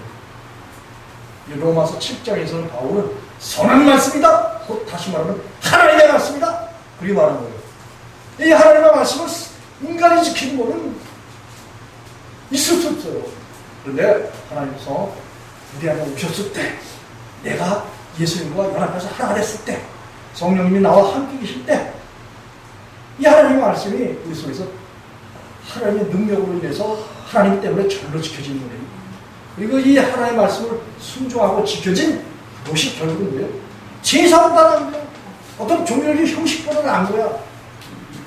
로마서 7장에서는 바울은 선한 말씀이다. 곧 다시 말하면 하나님의 말씀이다. 그렇게 말하는 거예요. 이 하나님의 말씀을 인간이 지키는 것은 있을 수 없어요. 그런데 하나님께서 우리 안에 오셨을 때, 내가 예수님과 연합해서 하나가 됐을 때, 성령님이 나와 함께 계실 때, 이 하나님의 말씀이 우리 속에서 하나님의 능력으로 인해서 하나님 때문에 절로 지켜지는 거예요. 그리고 이 하나님의 말씀을 순종하고 지켜진 그것이 결국은 뭐예요? 제사보다는 안 거야. 어떤 종교적인 형식보다는 안 거야.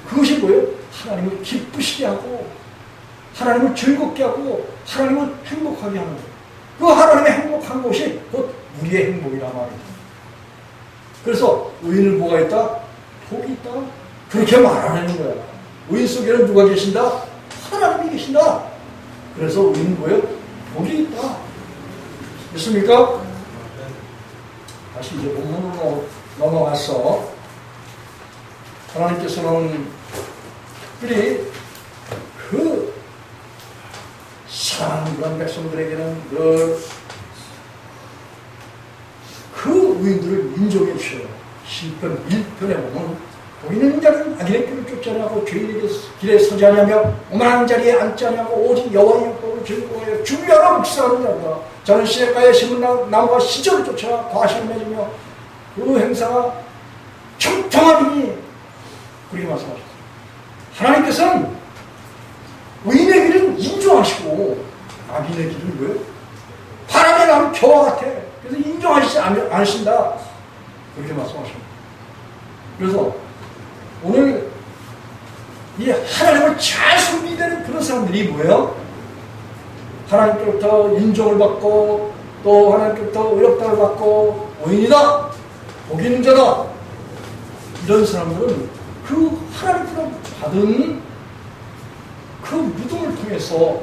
그것이 뭐예요? 하나님을 기쁘시게 하고 하나님을 즐겁게 하고 하나님을 행복하게 하는 거예요. 그 하나님의 행복한 것이 곧 우리의 행복이란 말이에요. 그래서 의인은 뭐가 있다? 복이 있다. 그렇게 말하는 거야. 의인 속에는 누가 계신다? 하나님이 계신다. 그래서 의인은 뭐예요? 복이 있다. 믿습니까? 다시 이제 본문으로 넘어가서 하나님께서는 특별히 그 사랑하는 그런 백성들에게는 늘 그 의인들을 인정해 주셔요. 시편 1편에 보면 복이 있는 자는 악인의 길을 쫓지 아니하고 죄인에게 길에 서지 아니하며 오만한 자리에 앉지 아니하고 오직 여호와의 율법을 즐거워하여 주야로 묵상하는 자다. 저는 시냇가에 심은 나무가 시절을 쫓아 과실을 맺으며 그 행사가 청청하니 그렇게 말씀하셨어요. 하나님께서는 의인의 길은 인정하시고 악인의 길은 뭐예요? 바람에 나는 겨와 같아. 그래서 인정하시지 않으신다. 그렇게 말씀하십니다. 그래서 오늘 이 하나님을 잘 섬기는 그런 사람들이 뭐예요? 하나님께로부터 인정을 받고 또 하나님께로부터 의롭다를 받고 의인이다, 복 있는 자다. 이런 사람들은 그 하나님께로부터 받은 그 믿음을 통해서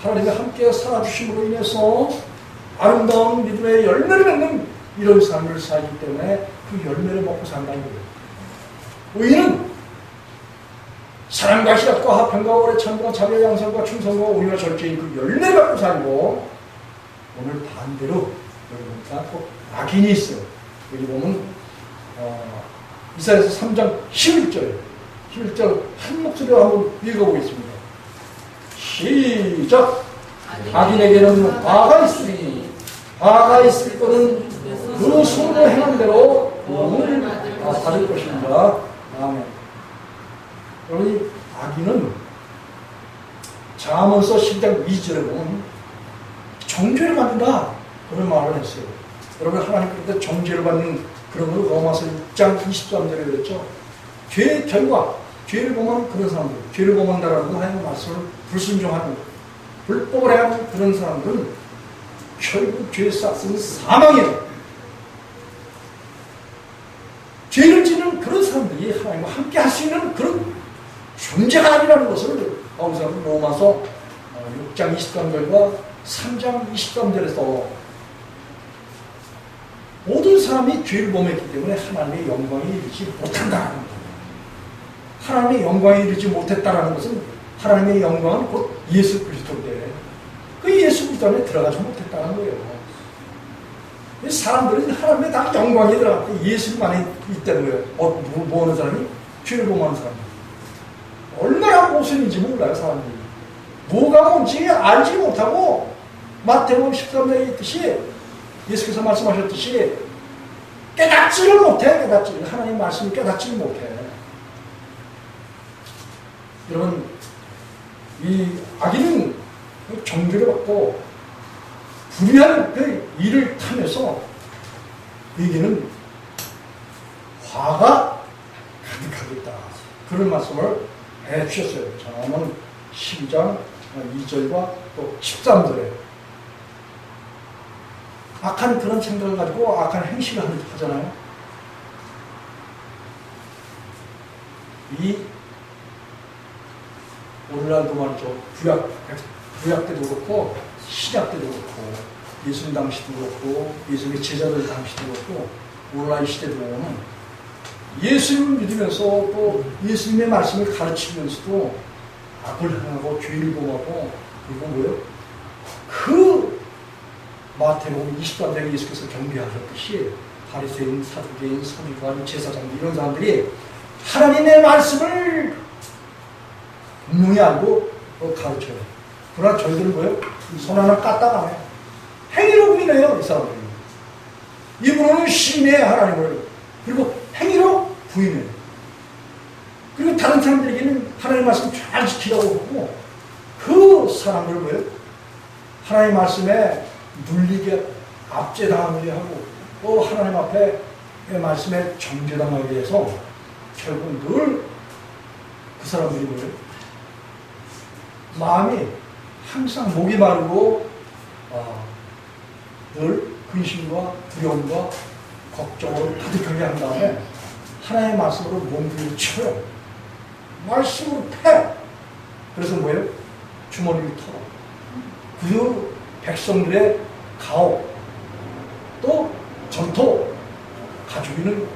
하나님과 함께 살아주심으로 인해서 아름다운 믿음의 열매를 맺는 이런 삶을 살기 때문에 그 열매를 먹고 산다는 거예요. 의인은 사랑과 희락과 화평과 오래 참과 자비와 양선과 충성과 온유와 절제인 그 열매를 갖고 살고, 오늘 반대로 여기 보니까 또 악인이 있어요. 여기 보면 이사야서 3장 11절 한 목소리로 한번 읽어보겠습니다. 시작! 악인에게는 화가 있으니 화가 있을 거는 그 손으로 행한 대로 도움을 받을 것입니다. 아멘. 여러분, 악인은 잠언서 10장 2절에 보면 정죄를 받는다, 그런 말을 했어요. 여러분, 하나님께서 정죄를 받는 그런 걸 로마서 6장 23절에 그랬죠. 죄의 결과, 죄를 범하는 그런 사람들, 죄를 범한다라는 건 하나님의 말씀을 불순종하는, 불법을 행하는 그런 사람들은 결국 죄의 싹은 사망이에요. 죄를 짓는 그런 사람들이 하나님과 함께 할 수 있는 그런 존재가 아니라는 것을 바울사는 로마서 6장 23절과 3장 23절에서 모든 사람이 죄를 범했기 때문에 하나님의 영광에 이르지 못한다는 거예요. 하나님의 영광에 이르지 못했다는 것은 하나님의 영광은 곧 예수 그리스도인데 그 예수 그리스도 안에 들어가지 못했다는 거예요. 사람들은 하나님의 다 영광에 들어갔고 예수님 안에 있다는 거예요. 뭐 하는 사람이? 죄를 범하는 사람이. 얼마나 모순인지 몰라요, 사람들이. 뭐가 뭔지 알지 못하고 마태복음 13장에 있듯이 예수께서 말씀하셨듯이 깨닫지를 못해. 하나님 말씀을 깨닫지를 못해. 여러분, 이 악인은 정죄를 받고 불의한 그 일을 타면서 그에게는 화가 가득하겠다, 그런 말씀을 해주셨어요. 잠언 10장 2절과 또 13절에 악한 그런 생각을 가지고 악한 행실을 하잖아요. 이 오늘날도 말이죠. 구약 때도 그렇고 신약 때도 그렇고 예수님 당시도 그렇고 예수님의 제자들 당시도 그렇고 오늘날 시대도 보면 예수님을 믿으면서 또 예수님의 말씀을 가르치면서도 악을 행하고 죄를 범하고, 그리고 뭐예요? 그 마태복음 23장에 예수께서 경계하셨듯이 바리새인, 사두개인, 서기관, 제사장들 이런 사람들이 하나님의 말씀을 분명히 알고 가르쳐요. 그러나 저희들은 뭐예요? 손 하나 까딱 안 해요. 행위로 부인해요, 이 사람들이. 입으로는 신의 하나님을, 그리고 행위로 부인해요. 그리고 다른 사람들에게는 하나님의 말씀 잘 지키라고 하고, 그 사람들은 뭐예요? 하나님의 말씀에 눌리게 압제당하게 하고, 또 하나님 앞에 말씀에 정죄당하게 해서 결국 늘 그 사람들이 뭐예요? 마음이 항상 목이 마르고 늘 근심과 두려움과 걱정으로 가득하게 한 다음에 하나님의 말씀으로 몸부림을 쳐요. 말씀으로 패. 그래서 뭐예요? 주머니를 털어. 그 백성들의 가오, 또 전토, 가지고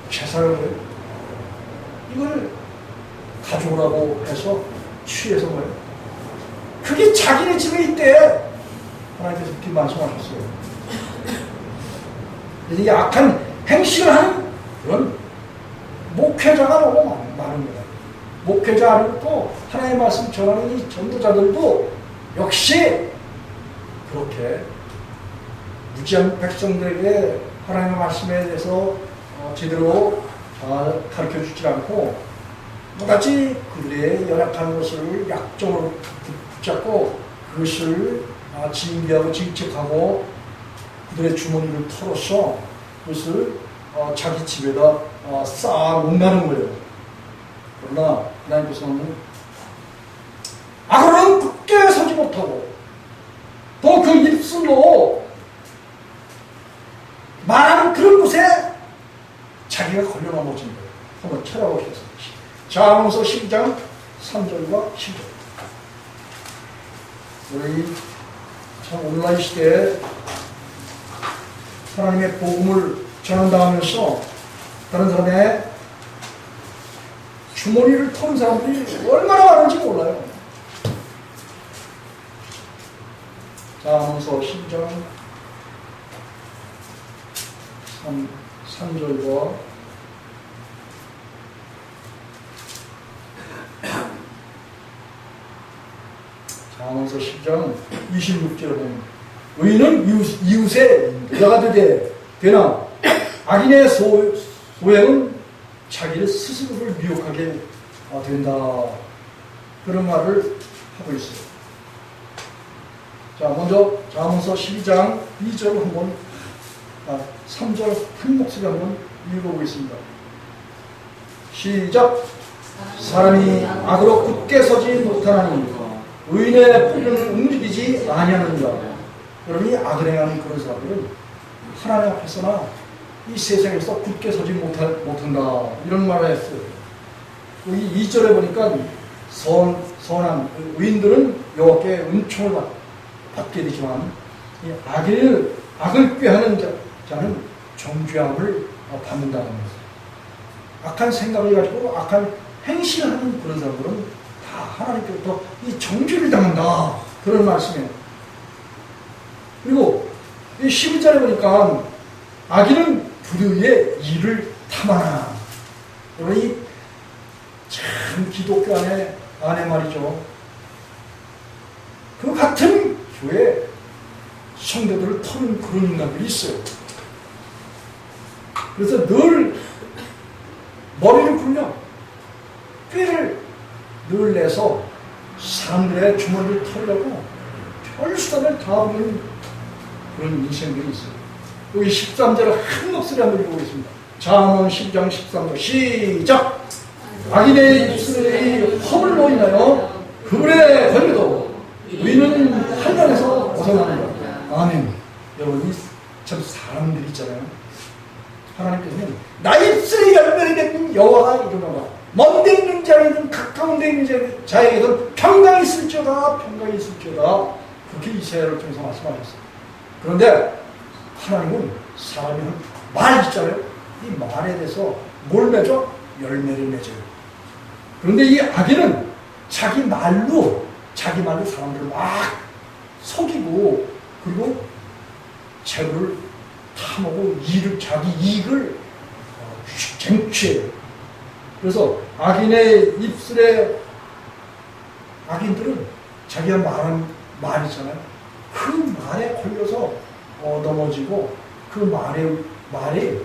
제사를 해요. 이걸 가져오라고 해서 취해서 뭐예요? 그게 자기네 집에 있대. 하나님께서 그렇게 말씀하셨어요. 그래서 이 악한 행실을 하는 그런 목회자가 너무 많은 거예요. 목회자 또 하나님의 말씀 전하는 이 전도자들도 역시 그렇게 무지한 백성들에게 하나님의 말씀에 대해서 제대로 가르쳐 주지 않고 똑같이 그들의 연약한 것을 약점으로 붙잡고 그것을 징계하고 징책하고 그들의 주머니를 털어서 그것을 자기 집에다 쌓아 놓는다는 거예요. 그러나 하나님께서는 악으로는 굳게 서지 못하고 또 그 입술로 말하는 그런 곳에 자기가 걸려 넘어진 거예요. 한번 찾아보겠습니다. 잠언서 12장 3절과 10절. 우리 참 온라인 시대에 하나님의 복음을 전한다 하면서 다른 사람의 주머니를 터는 사람들이 얼마나 많은지 몰라요. 잠언서 12장 3절과 잠언서 10장 26절에 보면 의인은 이웃의 부자가 되나 악인의 소행은 자기를 스스로를 미혹하게 된다. 그런 말을 하고 있어요. 자, 먼저 잠언서 12장 2절 한번 3절 큰 목소리 한번 읽어보겠습니다. 시작. 사람이 악으로 굳게 서지 못하나니 의인의 뿌리는 움직이지 아니하느니라. 그러니 악을 행하는 그런 사람들은 하나님 앞에서나 이 세상에서 굳게 서지 못한다. 이런 말을 했어요. 이 2절에 보니까 선한 의인들은 여호와께 은총을 받게 되지만 이 악을 꾀하는 자는 정죄함을 받는다는 거예요. 악한 생각을 가지고 악한 행실을 하는 그런 사람들은 다 하나님께부터 이 정죄를 당한다. 그런 말씀이에요. 그리고 이 12절에 보니까 악인은 불의의 일을 탐하나. 그러니 참 기독교 안에 말이죠. 그 같은 교회 성도들을 터는 그런 인간들이 있어요. 그래서 늘 머리를 굴려 꾀를 늘 내서 사람들의 주머니를 털려고 별수단을 다 부리는 그런 인생들이 있어요. 여기 13절을 한 목소리 한번 읽어보겠습니다. 잠언 12장 13절 시작. 악인의 입술이 허물로 인하여 그물에 걸려도 의인은 한간에서 벗어나는다. 아멘. 여러분, 참 사람들 있잖아요. 하나님께서는 나의 입술에 열매를 맺는 여호와가 이르노라. 먼데 있는 자에게든 가까운 데 있는 자에게든 평강이 있을지어다. 평강이 있을지어다. 그렇게 이사야를 통해서 말씀하셨어요. 그런데 하나님은 사람이 말 있잖아요. 이 말에 대해서 뭘 맺어? 열매를 맺어요. 그런데 이 악인은 자기 말로 사람들을 막 속이고 그리고 재물을 탐하고 자기 이익을 쟁취해요. 그래서 악인의 입술에 악인들은 자기가 말한 말 있잖아요. 그 말에 걸려서 넘어지고 그 말이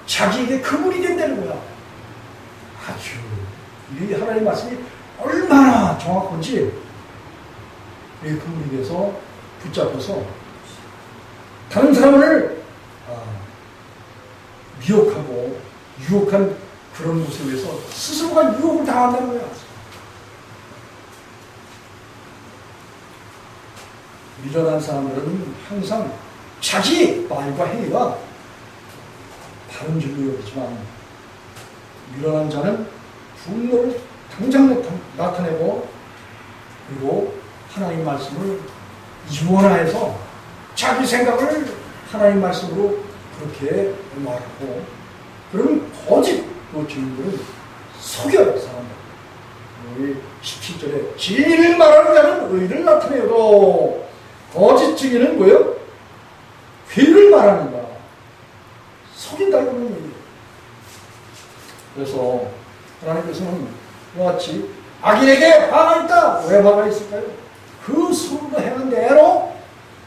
자기에게 그물이 된다는 거야. 아주 이 하나님의 말씀이 얼마나 정확한지 이 그분에게서 붙잡혀서 다른 사람을 미혹하고 유혹한 그런 모습에서 스스로가 유혹을 당한다는 거야. 미련한 사람들은 항상 자기 말과 행위가 바른 줄로 여기지만 미련한 자는 분노를 당장 나타내고 그리고 하나님 말씀을 이원화해서 자기 생각을 하나님 말씀으로 그렇게 말하고 그러면 거짓 그 주인들은 속여요 사람들. 우리 17절에 진리를 말하는 자는 의를 나타내요. 거짓 증인은 뭐예요? 괴를 말하는다. 속인다는 얘기예요. 그래서 하나님께서는 이와 같이 악인에게 화가 있다. 왜 화가 있을까요? 그 손으로 행한 대로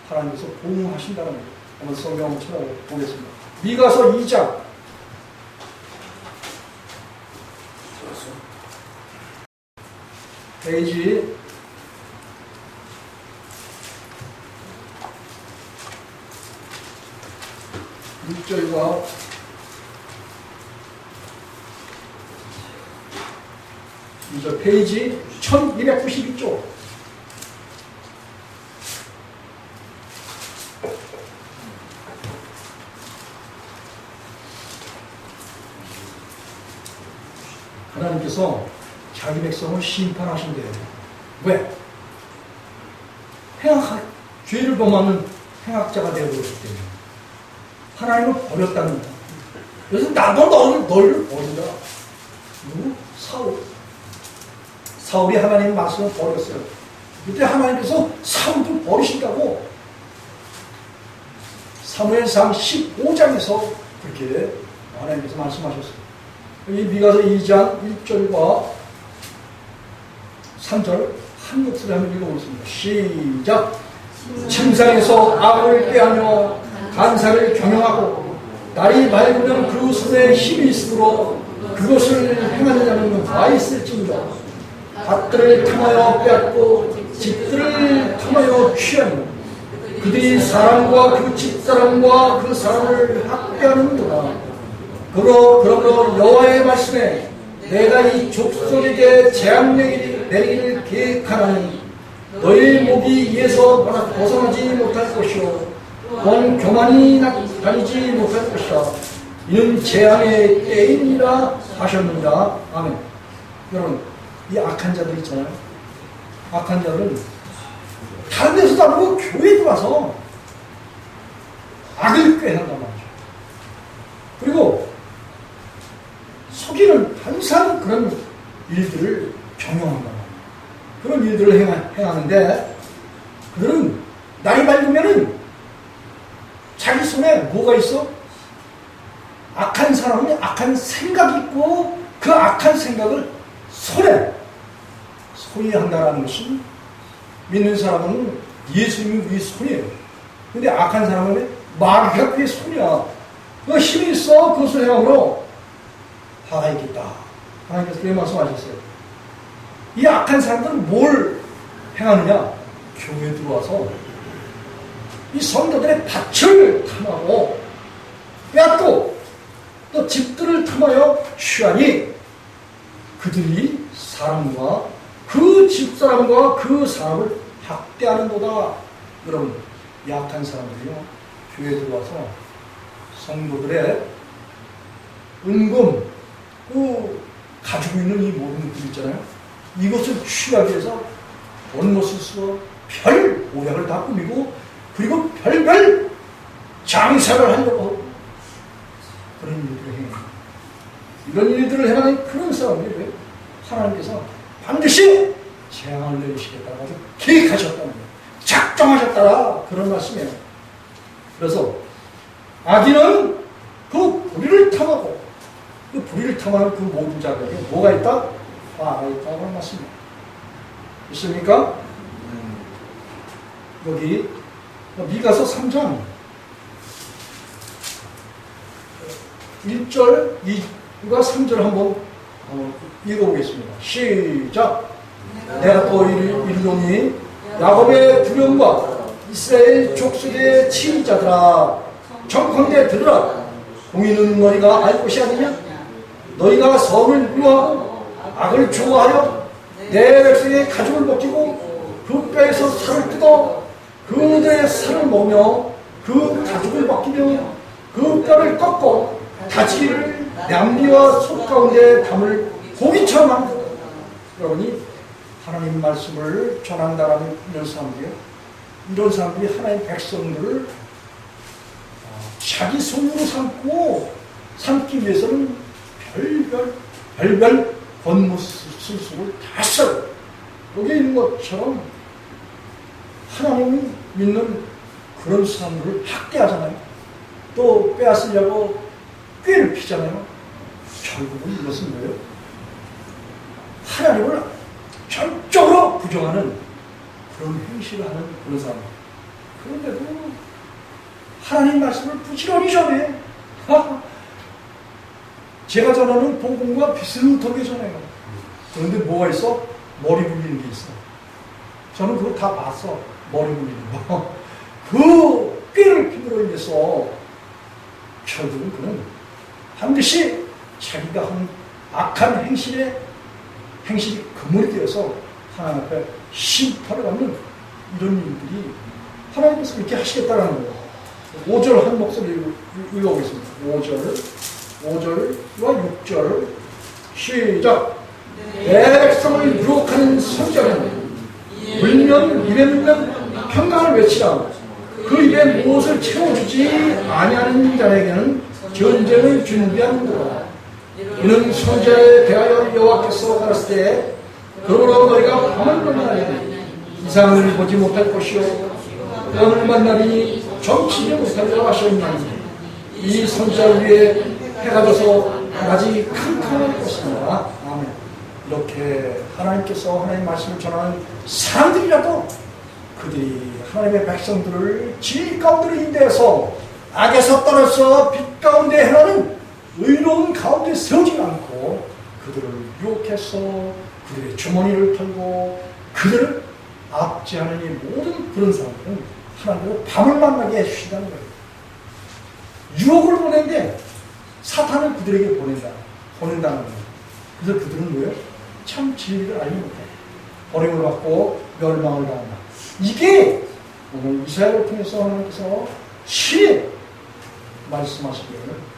하나님께서 보응하신다는 거예요. 한번 성경 한번 찾아보겠습니다. 미가서 2장 페이지 6절과 이제 페이지 1292쪽 하나님께서 자기 백성을 심판하신대요. 왜? 죄를 범하는 행악자가 되어버렸기 때문에 하나님을 버렸다는 거야. 그래서 나도 너를 버린다. 누구? 사울이 하나님의 말씀을 버렸어요. 그때 하나님께서 사울도 버리신다고 사무엘상 15장에서 그렇게 하나님께서 말씀하셨어요. 이 미가서 2장 1절과 3절 한 목소리 한번 읽어보겠습니다. 시작. 침상에서 악을 꾀하며 간사를 경영하고 날이 맑으면 그 손에 힘이 있으므로 그것을 행하는 자는 와 있을지니라. 밭들을 탐하여 빼앗고 집들을 탐하여 취하며 그들이 사람과 그 집사람과 그 사람을 학대하는도다. 그러므로 여호와의 말씀에 내가 이 족속에게 재앙 내리기를 계획하나니 너희 목이 이에서 벗어나지 못할 것이요 또한 교만이 다니지 못할 것이다. 이는 재앙의 때이니라 하셨느니라. 아멘. 여러분, 이 악한 자들 있잖아요. 악한 자들은 다른 데서도 안 하고 교회에 들어와서 악을 꾀한단 말이죠. 그리고 속이는 항상 그런 일들을 경영한단 말이에요. 그런 일들을 행하는데 그들은 나이 밝으면은 자기 손에 뭐가 있어? 악한 사람은 악한 생각이 있고 그 악한 생각을 손에 소유한다는 것은 믿는 사람은 예수님이 우리 손이에요. 근데 악한 사람은 마귀가 그의 손이야. 그 힘이 있어. 그것을 행함으로 화가 있겠다. 하나님께서 그렇게 말씀하셨어요. 이 악한 사람들은 뭘 행하느냐? 교회에 들어와서 이 성도들의 밭을 탐하고 빼앗고 또 집들을 탐하여 취하니 그들이 사람과 그 집사람과 그 사람을 학대하는도다. 여러분, 약한 사람들이요 교회에 들어와서 성도들의 은금 가지고 있는 이 모든 것들 있잖아요. 이것을 취하기 위해서 원못을 쓰고 별 오약을 다 꾸미고 그리고 별별 장사를 하려고 하고 그런 일들을 해요. 이런 일들을 해나는 그런 사람들이 하나님께서 반드시 재앙을 내리시겠다고 계획하셨다는 거예요. 작정하셨다. 그런 말씀이에요. 그래서 악인은 그 불의를 탐하고 그 불의를 탐하는 그 모든 자들에게 뭐가 있다? 화가 있다고 하는 말씀입니다. 있습니까? 여기 미가서 3장 1절 2과 3절 한번 읽어보겠습니다. 시작. 내가 또 이르노니 야곱의 두려움과 이스라엘 족속의 치의자들아 청컨대 들으라. 공의는 너희가 알 것이 아니냐? 너희가 선을 미워하고 악을 좋아하여 내 백성의 가죽을 벗기고 그 뼈에서 살을 뜯어 그들의 살을 먹으며 그 가죽을 벗기며 그 뼈를 꺾고 다치기를 양비와 솥 가운데 담을 고기처럼 만들어. 여러분이 하나님 말씀을 전한다라는 이런 사람들이요, 이런 사람들이 하나님의 백성들을 자기 손으로 삼기 위해서는 별별 권무술수를 다 써요. 여기 있는 것처럼 하나님이 믿는 그런 사람들을 학대하잖아요. 또 빼앗으려고 꾀를 피잖아요. 결국은 이것은 뭐예요? 하나님을 전적으로 부정하는 그런 행실을 하는 그런 사람. 그런데도 하나님 말씀을 부지런히 전해. 제가 전하는 복음과 비슷하게 전해요. 그런데 뭐가 있어? 머리 굴리는 게 있어. 저는 그거 다 봤어. 머리 굴리는 거. 그 꾀를 피므로 인해서 결국은 그는 반드시 자기가 한 악한 행실이 그물이 되어서 하나님 앞에 심판을 받는 이런 일들이 하나님께서 그렇게 하시겠다는 거예요. 5절 한 목소리로 읽어보겠습니다. 5절과 6절 시작. 내 백성을 유혹하는 선자는 물면 입에 물면 평강을 외치라. 그 입에 무엇을 채워주지 아니하는 자에게는 전쟁을 준비하는도다. 이는 선자에 대하여 여호와께서 가라사대 때 그러므로 너희가 밤을 만나리니 이상을 보지 못할 것이요 영을 만나리니 점치지 못하리라 하셨나니 이 선자 위에 해가 져서 낮이 캄캄할 것입니다. 아멘. 이렇게 하나님께서 하나님 말씀을 전하는 사람들이라도 그들이 하나님의 백성들을 진리 가운데로 인도해서 악에서 떨어져 빛 가운데 행하는 의로운 가운데 세우지 않고 그들을 유혹해서 그들의 주머니를 털고 그들을 압제하는 이 모든 그런 사람들은 하나님으로 밤을 만나게 해주신다는 거예요. 유혹을 보낸데 사탄은 그들에게 보낸다는 거예요. 그래서 그들은 뭐예요? 참 진리를 알지 못해. 버림을 받고 멸망을 당한다. 이게 오늘 이사야를 통해서 하나님께서 신이 말씀하시기를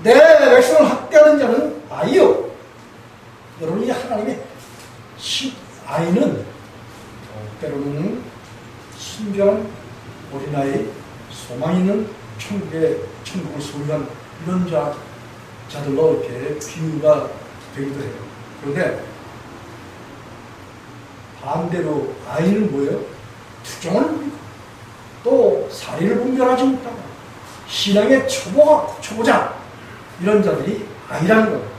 내 백성을 학대하는 자는 아이요. 여러분이 하나님의 아이는 때로는 순전한 어린아이, 소망 있는 천국을 소유한 이런 자들로 이렇게 비유가 되기도 해요. 그런데 반대로 아이는 뭐예요? 투정을 부리고 또 사리를 분별하지 못하고 신앙의 초보자 이런 자들이 아이라는 거예요.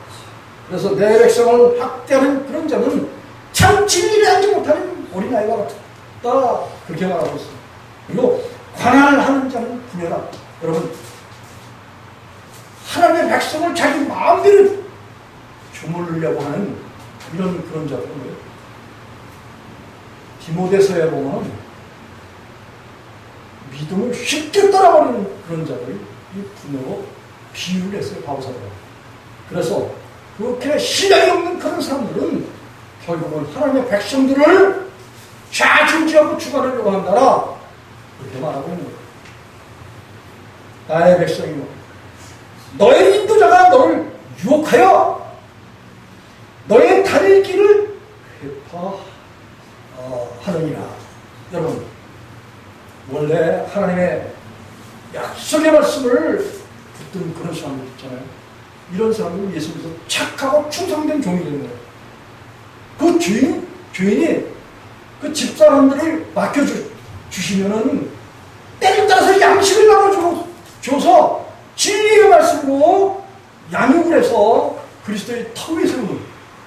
그래서 내 백성을 학대하는 그런 자는 참 진리를 알지 못하는 어린아이와 같다. 그렇게 말하고 있습니다. 그리고 관할하는 자는 분열하. 여러분, 하나님의 백성을 자기 마음대로 주물르려고 하는 이런 그런 자들은 뭐예요? 디모데서에 보면 믿음을 쉽게 떠나버리는 그런 자들이 이 분으로 비유를 했어요. 바울사도가. 그래서 그렇게 신앙이 없는 그런 사람들은 결국은 하나님의 백성들을 좌지우지하고 주관하려고 한다라. 그렇게 말하고 있는 거예요. 나의 백성이요, 너의 인도자가 너를 유혹하여 너의 다닐 길을 회파하느니라. 여러분, 원래 하나님의 약속의 말씀을 붙든 그런 사람들 있잖아요. 이런 사람은 예수님께서 착하고 충성된 종이 되는 거예요. 그 주인이 그 집사람들을 맡겨주시면은 때를 따라서 양식을 나눠줘서 진리의 말씀으로 양육을 해서 그리스도의 터 위에 세우는,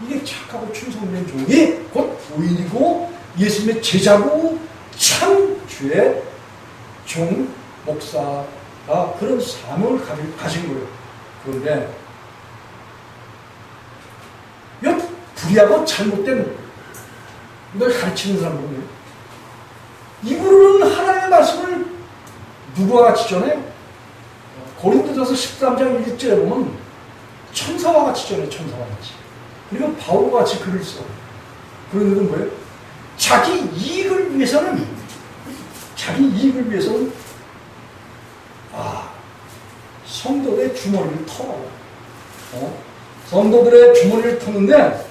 이게 착하고 충성된 종이 곧 부인이고 예수님의 제자고 참 주의 종 목사가 그런 사명을 가진 거예요. 그런데 불의하고 잘못된 걸 가르치는 사람들이에요. 이분은 하나님의 말씀을 누구와 같이 전해? 고린도전서 13장 1절에 보면 천사와 같이 전해, 천사와 같이. 그리고 바울과 같이 글을 써. 그런 것은 뭐예요? 자기 이익을 위해서는 성도들의 주머니를 털어. 성도들의 주머니를 터는데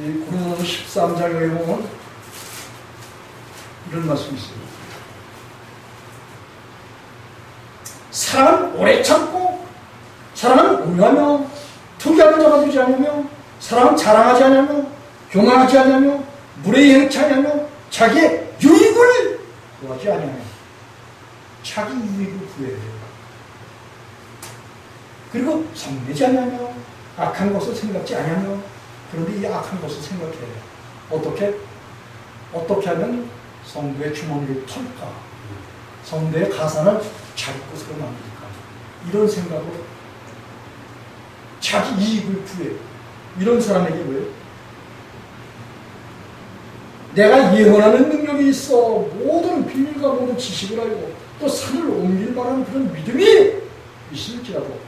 이 고린도전서 13장에 보면 이런 말씀이 있어요. 사랑은 오래 참고, 사랑은 온유하며, 투기하는 자가 되지 않으며, 사랑은 자랑하지 않으며, 교만하지 않으며, 물에 행치 않으며, 자기의 유익을 구하지 않으며, 자기 유익을 구해요. 그리고 성내지 않으며, 악한 것을 생각지 않으며, 그런데 이 악한 것을 생각해요. 어떻게 하면 성도의 주머니를 털까? 성도의 가산을 자기 것으로 만들까? 이런 생각으로 자기 이익을 구해요. 이런 사람에게 뭐예요? 내가 예언하는 능력이 있어 모든 비밀과 모든 지식을 알고 또 산을 옮길 만한 그런 믿음이 있을지라도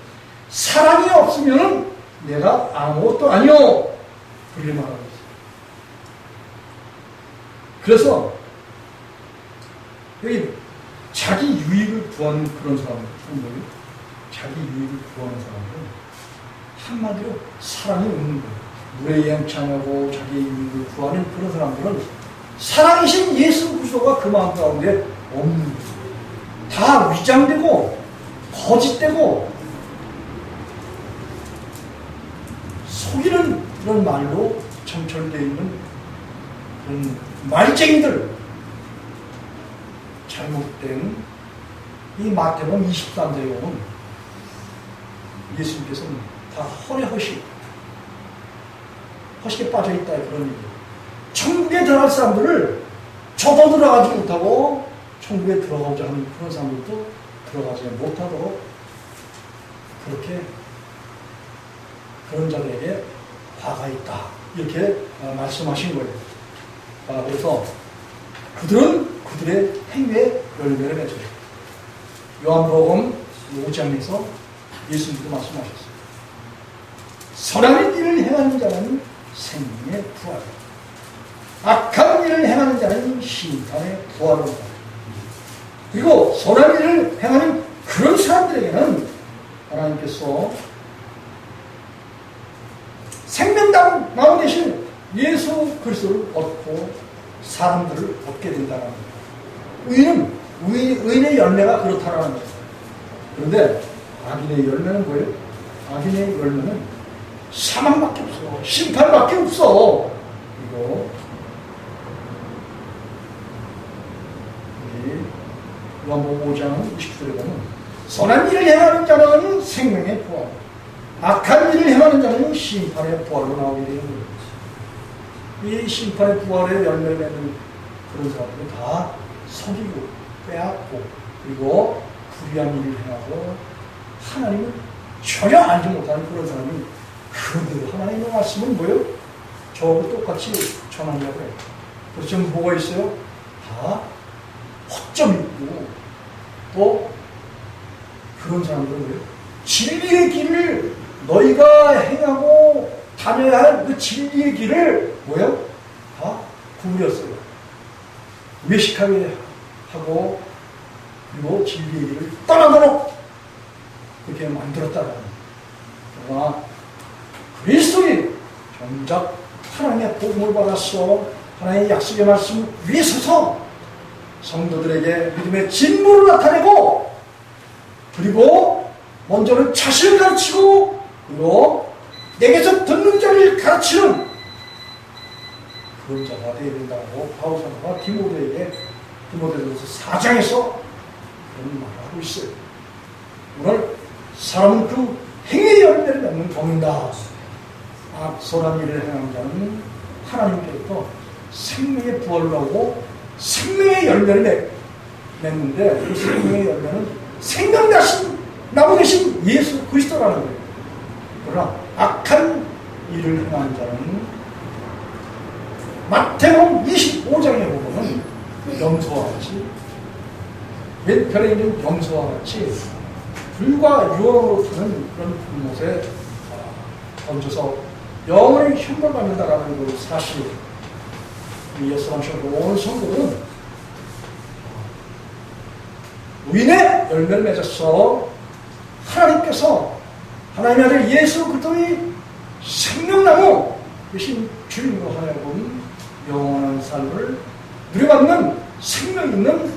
사랑이 없으면 내가 아무것도 아니요. 그렇게 말하고 있어요. 그래서 여기 자기 유익을 구하는 그런 사람들, 자기 유익을 구하는 사람들은 한마디로 사랑이 없는 거예요. 물에 양창하고 자기 유익을 구하는 그런 사람들은 사랑이신 예수 그리스도가 그 마음 가운데 없는 거예요. 다 위장되고 거짓되고 속이는 그런 말로 점철되어 있는 그런 말쟁이들, 잘못된 이 마태복음 23장에 보면 예수님께서는 다 허례허식에 빠져있다 그런 얘기예요. 천국에 들어갈 사람들을 저도 들어가지 못하고 천국에 들어가고자 하는 그런 사람들도 들어가지 못하도록 그렇게 그런 자들에게 화가 있다 이렇게 말씀하신 거예요. 그래서 그들은 그들의 행위에 열매를 맺어요. 요한복음 5장에서 예수님도 말씀하셨어요. 선한 일을 행하는 자는 생명의 부활, 악한 일을 행하는 자는 심판의 부활을. 그리고 선한 일을 행하는 그런 사람들에게는 하나님께서 생명나무 대신 예수 그리스도를 얻고 사람들을 얻게 된다는 거예요. 의인의 열매가 그렇다라는 거예요. 그런데 악인의 열매는 뭐예요? 악인의 열매는 사망밖에 없어. 심판밖에 없어. 이거 요한복음 5장 20절에 보면 선한 일을 행하는 자는 생명의 부활, 악한 일을 행하는 자는 심판의 부활로 나오게 되는 거예요. 이 심판의 부활의 열매를 맺는 그런 사람들은 다 속이고 빼앗고 그리고 불의한 일을 행하고 하나님을 전혀 알지 못하는 그런 사람이 그런데도 하나님의 말씀은 뭐예요? 저하고 똑같이 전하려고 해요. 그래서 지금 뭐가 있어요? 다 허점이 있고 또 그런 사람들은 뭐예요? 진리의 길을 너희가 행하고 다녀야 할 그 진리의 길을 뭐예요? 다 구부렸어요. 외식하게 하고 그리고 진리의 길을 떠나도록 그렇게 만들었다라는 거예요. 그러나 그리스도인 정작 하나님의 복음을 받았어 하나님의 약속의 말씀 위에 서서 성도들에게 믿음의 진보를 나타내고 그리고 먼저는 자신을 가르치고 그리고 내게서 듣는 자를 가르치는 그런 자가 되어야 된다고 바울 사도가 디모데전서 4장에서 그런 말을 하고 있어요. 오늘 사람은 그 행위의 열매를 맺는 종이다. 악선한 일을 행하는 자는 하나님께로부터 생명의 부활을 하고 생명의 열매를 맺는데 그 생명의 열매는 생명 대신 나무 대신 예수 그리스도라는 거예요. 그러나 악한 일을 행하는 자는 마태복음 25장에 보면 염소와 같이 왼편에 있는 염소와 같이 불과 유황으로 타는 그런 불못에 던져서 영원히 형벌받는다라는 그 사실, 예수 안에서 온 성도는 의인의 열매를 맺어서 하나님께서 하나님의 아들 예수 그리스도의 생명나무 대신 주인으로 하여금 영원한 삶을 누려받는 생명 있는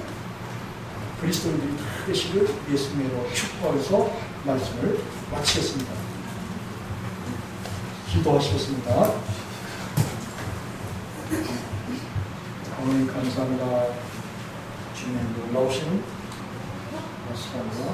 그리스도인들이 다 되시길 예수님으로 축복해서 말씀을 마치겠습니다. 기도하시겠습니다. 하나님 감사합니다. 주님의 놀라우신 말씀입니다.